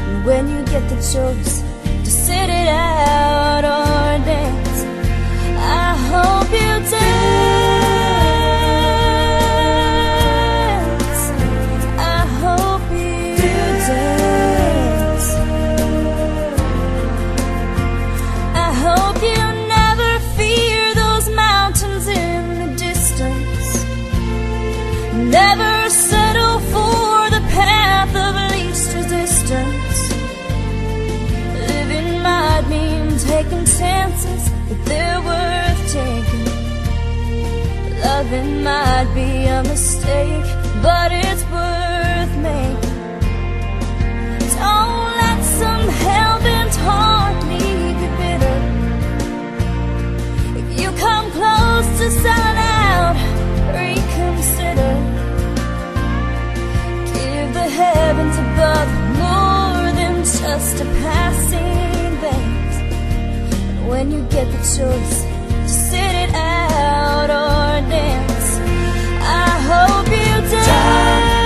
And when you get the choice to sit it out or dance, I hope you dance. I hope you dance. I hope you never fear those mountains in the distance. Never settle for the path of least resistance. Living might mean taking chances, but they're worth taking. Loving might be a mistake, but it's worth making. Don't let some hell-bent heart leave you bitter. If you come close to selling out, reconsider. Give the heavens above more than just a passing glance. And when you get the choice to sit it out or dance, I hope you dance.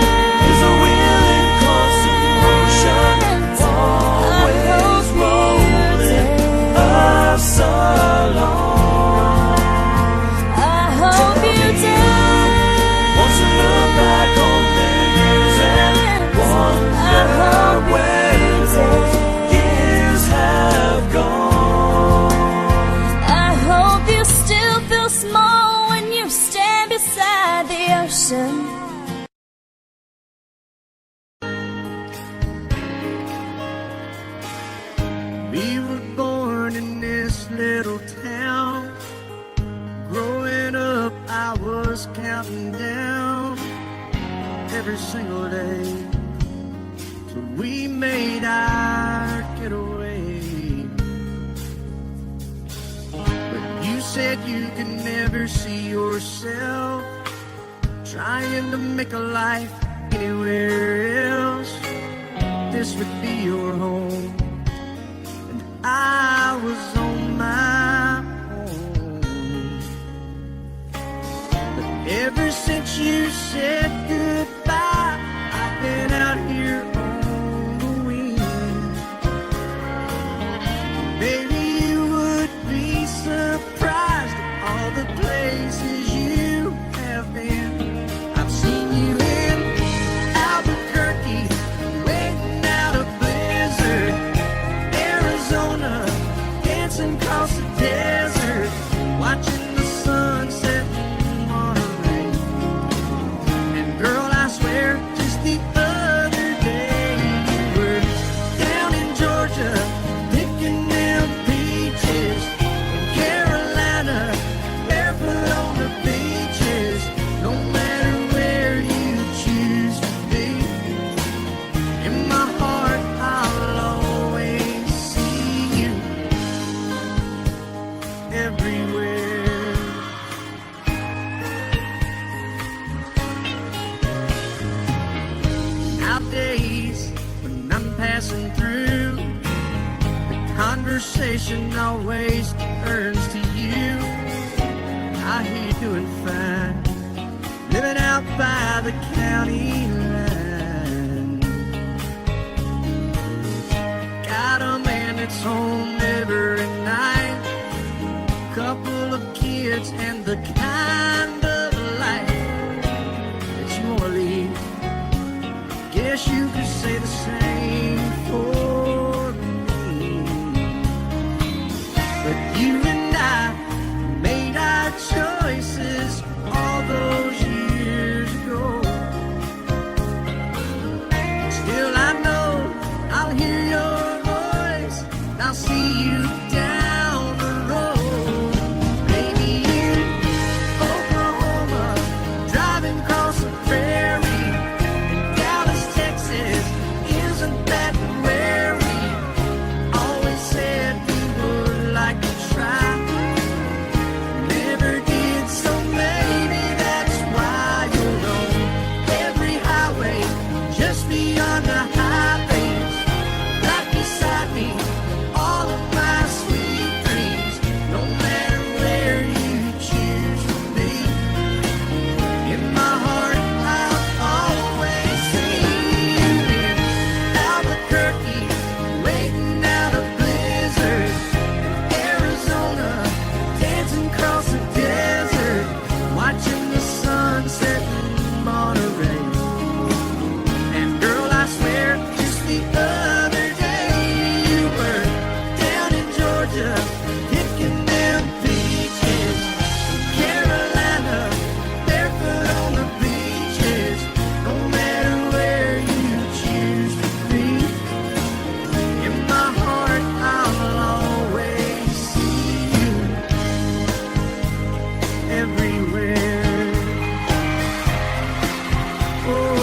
Is a willing constant motion, always rolling us along. I hope you dance. Once you look back on the years and wonder where those years have gone. I hope you still feel small when you stand I was counting down every single day till we made our getaway. But you said you could never see yourself trying to make a life anywhere else. This would be your home, and I was on my own. But ever since you said goodbye, I've been out here on the wing. Maybe you would be surprised at all the places you have been. I've seen you in Albuquerque, waiting out a blizzard, Arizona, dancing across the desert, watching the sunset in Monterey. And girl, I swear, just the other day you were down in Georgia, picking them peaches, in Carolina, barefoot on the beaches. No matter where you choose to be, in my heart I'll always see you everywhere. Nowadays, when I'm passing through, the conversation always turns to you. I hear you doing fine, living out by the county line. Got a man that's home every night, couple of kids, and the kind of life that you wanna lead. Guess you could say the same for me. But you and I made our choices all those years ago. Still I know I'll hear your voice, and I'll see you down the road. Maybe in Oklahoma, driving across the prairie, in Dallas, Texas, isn't that where we always said we would like to try? Never did, so maybe that's why you're on every highway, just beyond the highways, right beside me, all of my sweet dreams. No matter where you choose to be, in my heart I'll always see you in Albuquerque, waiting out a blizzard, Arizona, dancing across the desert, watching the sunset in Monterey. And girl, I swear, just the other day you were down in Georgia, picking them peaches, Carolina, barefoot on the beaches. No matter where you choose to be, in my heart I'll always see you everywhere. Oh, oh,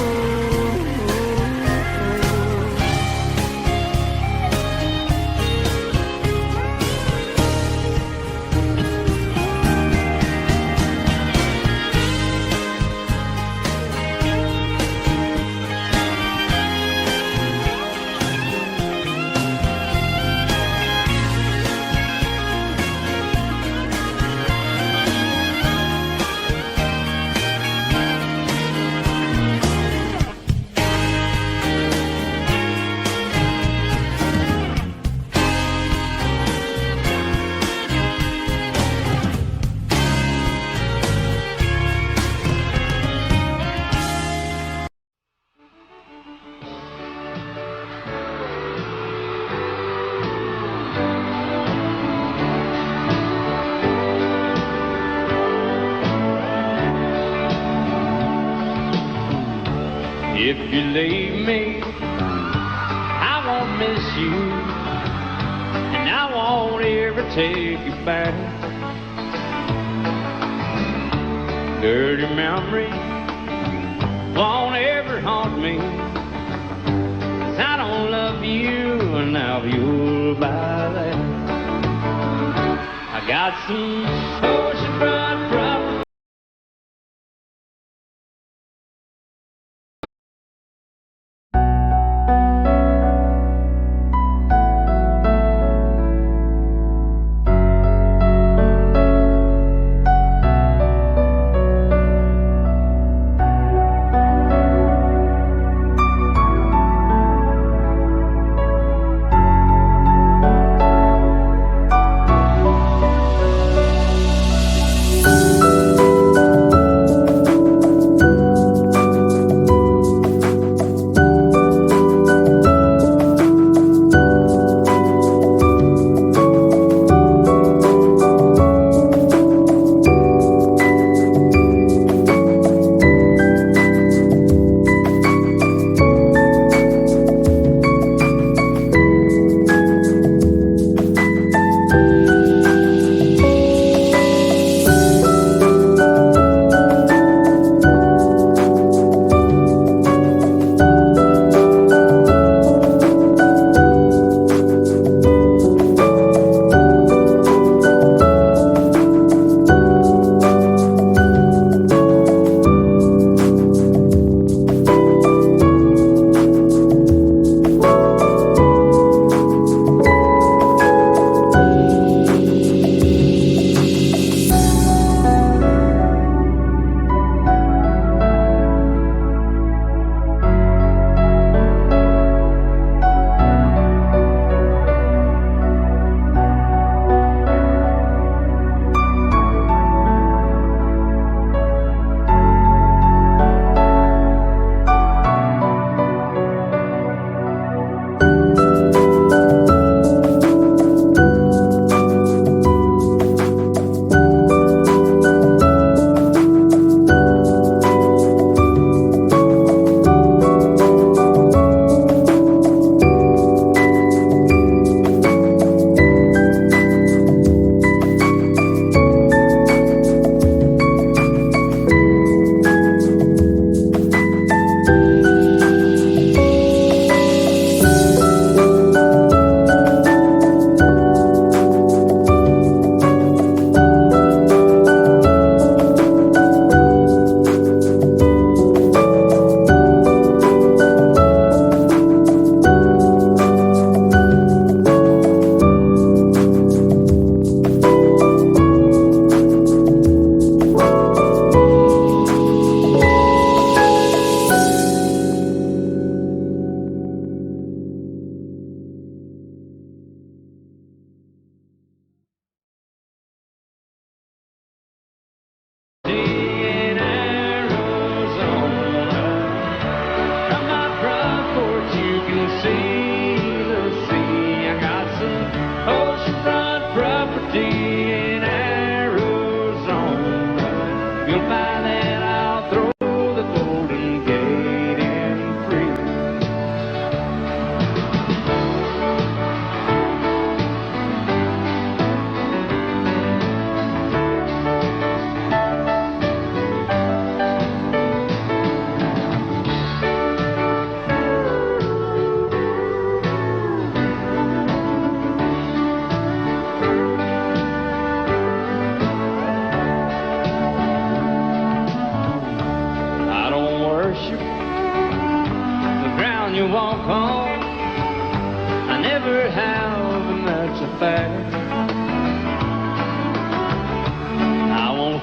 If you leave me, I won't miss you, and I won't ever take you back. Dirty memories won't ever haunt me, 'cause I don't love you, and now you'll buy that. I got some oceanfront property.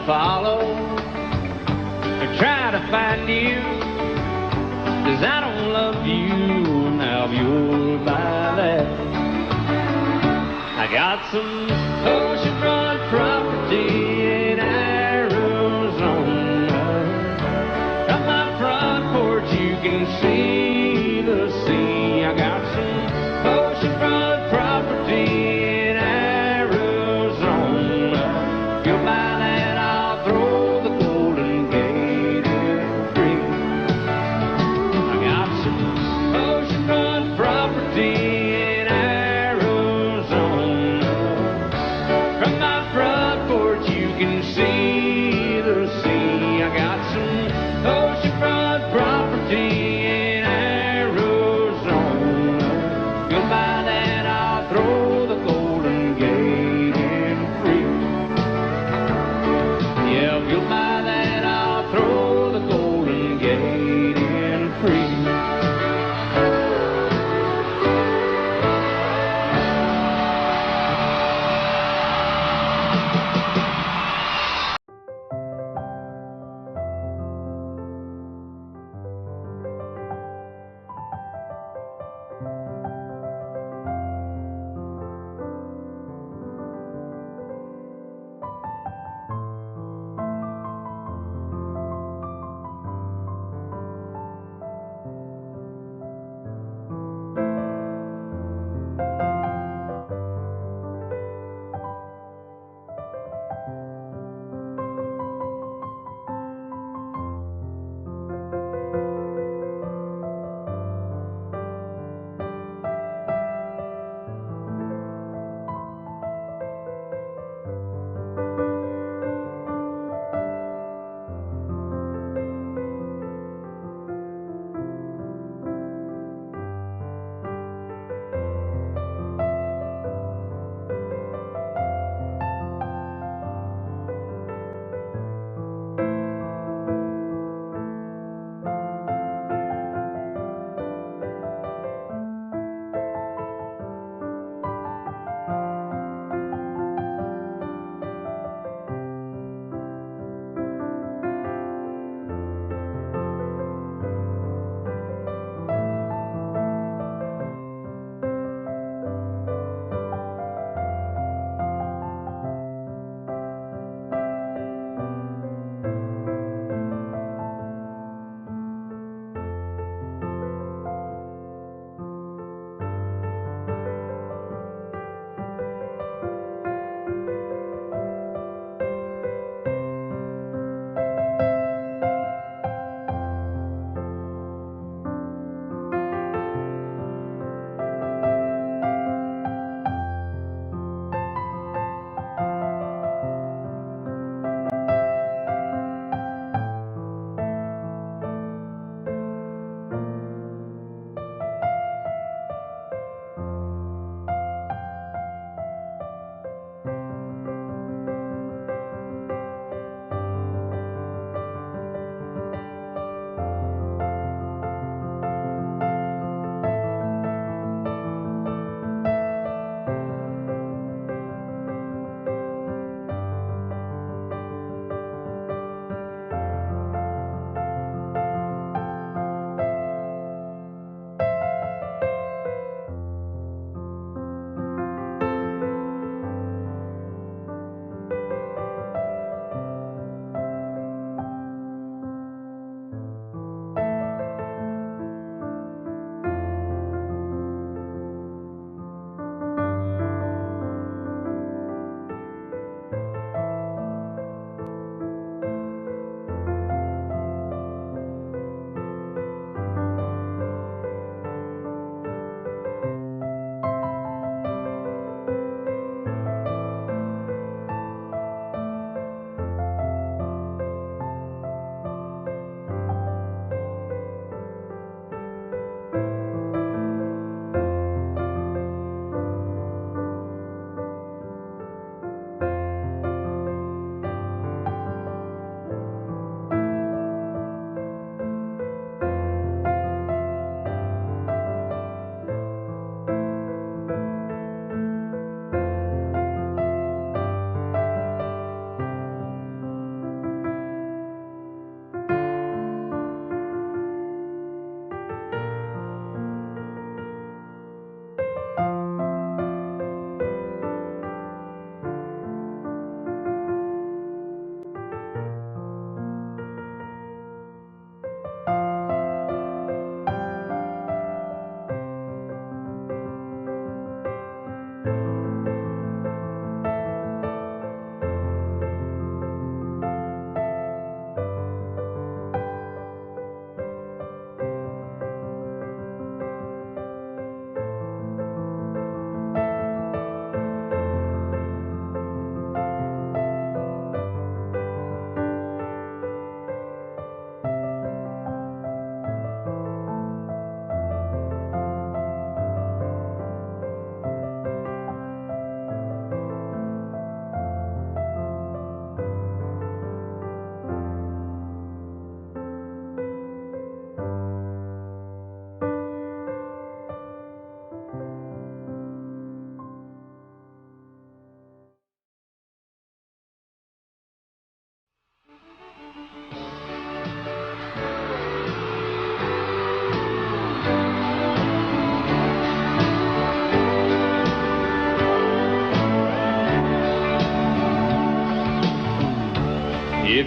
follow or try to find you, 'cause I don't love you, now you'll buy that. I got some oceanfront property in Arizona. From my front porch you can see the sea. I got some oceanfront property in Arizona. You'll buy that, I'll throw the Golden Gate in free. I got some oceanfront property in Arizona.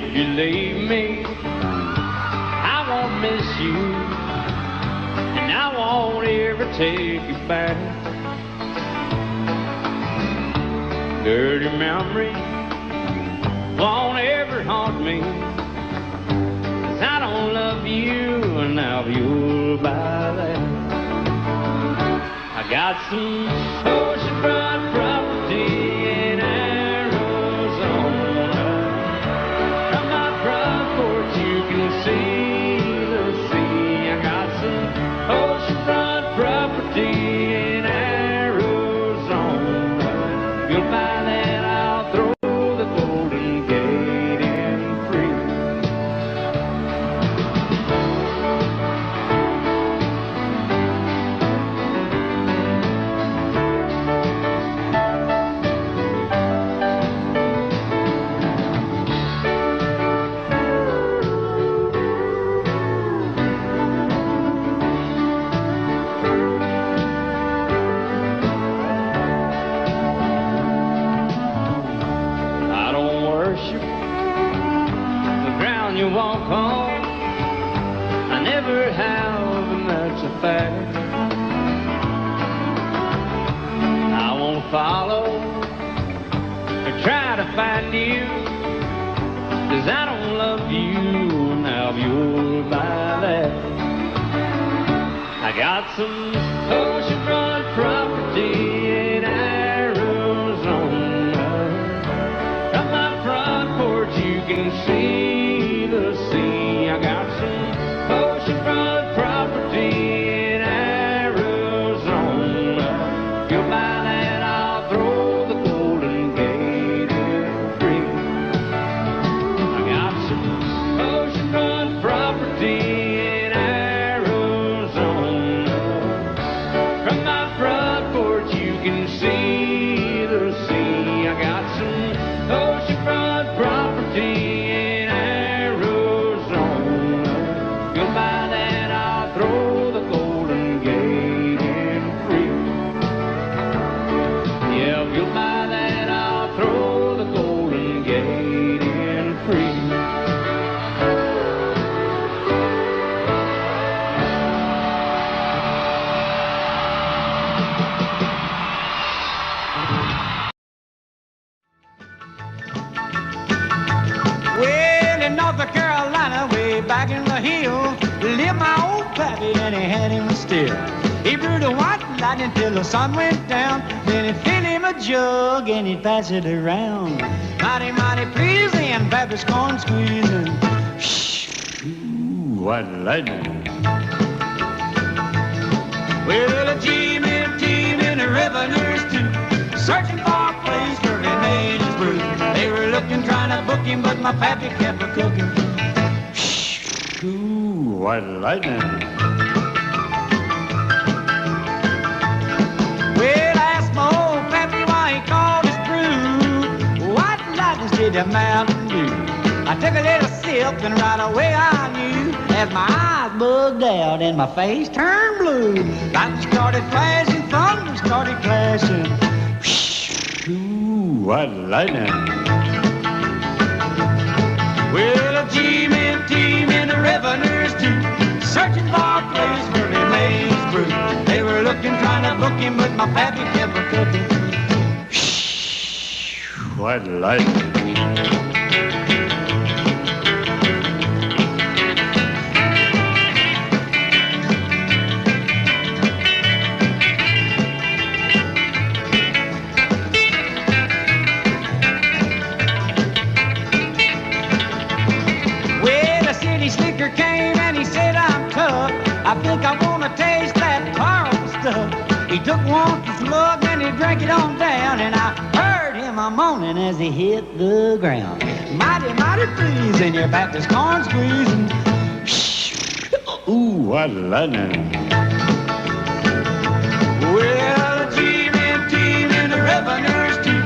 if you leave me, I won't miss you, and I won't ever take you back. Dirty memory won't ever haunt me, 'cause I don't love you, and now you'll buy that. I got some oceanfront property in Arizona. From my front porch you can see the sea. I got some oceanfront property in Arizona. You'll buy that, I'll throw the Golden Gate in free. I don't worship the ground you walk on. I never have, and that's a fact. I won't follow or try to find you, 'cause I don't love you, now you'll buy that. I got some oceanfront property in Arizona. From my front porch you can see the sea. I got some oceanfront property in Arizona. You'll buy that, I'll throw the Golden Gate in free. I got some oceanfront property in Arizona. From my front porch you can see the sea. I got some oceanfront property in Arizona. You'll buy that, I'll throw the Golden Gate in free. Yeah, you'll buy that, I'll throw the Golden Gate in free. Well, in North Carolina, way back in the hills, lived my old pappy, and he had him still. He brewed a white lightning till the sun went down. Then he'd fill him a jug and he'd pass it around. Mighty, mighty pleasing, Baptist corn squeezing. Ooh, white lightning. Well, a team in the revenues too, searching for a place where he made his brew. They were looking, trying to book him, but my pappy kept a cooking. Ooh, white lightning. Well, I asked my old pappy why he called his brew white lightning, did the Mountain Dew. I took a little sip and right away I knew, as my eyes bugged out and my face turned blue. Lightning started flashing, thunder started clashing. Ooh, white lightning. Well, a team in the revenues too, searching for a place where he made his brew. They were looking, trying to book him, but my pappy kept a cooking. White lightning. Slicker came and he said, I'm tough. I think I want to taste that powerful stuff. He took one slug and he drank it on down, and I heard him a moaning as he hit the ground. Mighty, mighty pleasing, your Baptist corn squeezing. Ooh, what lightning. Well, a team in the revenues too,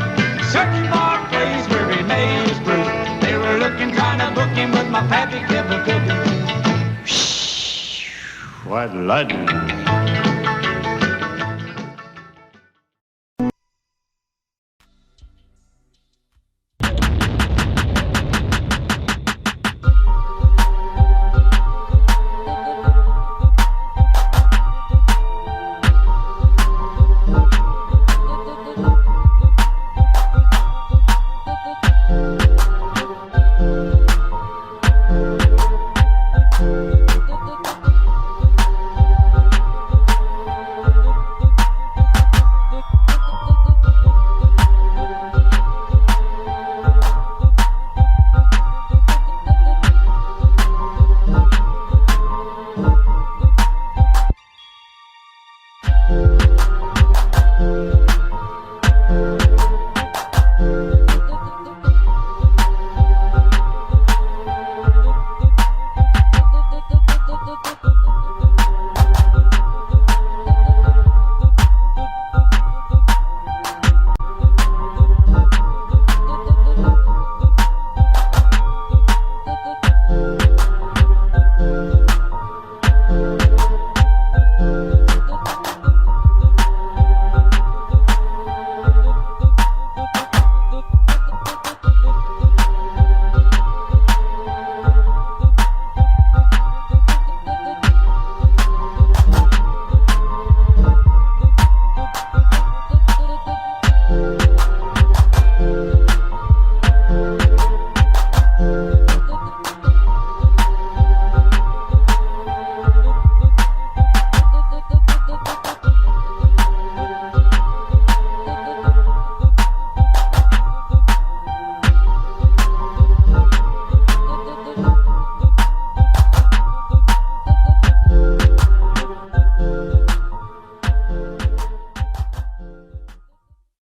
searching for a place where he made his brew. They were looking, trying to book him, but my pappy kept a cooking. White lightning.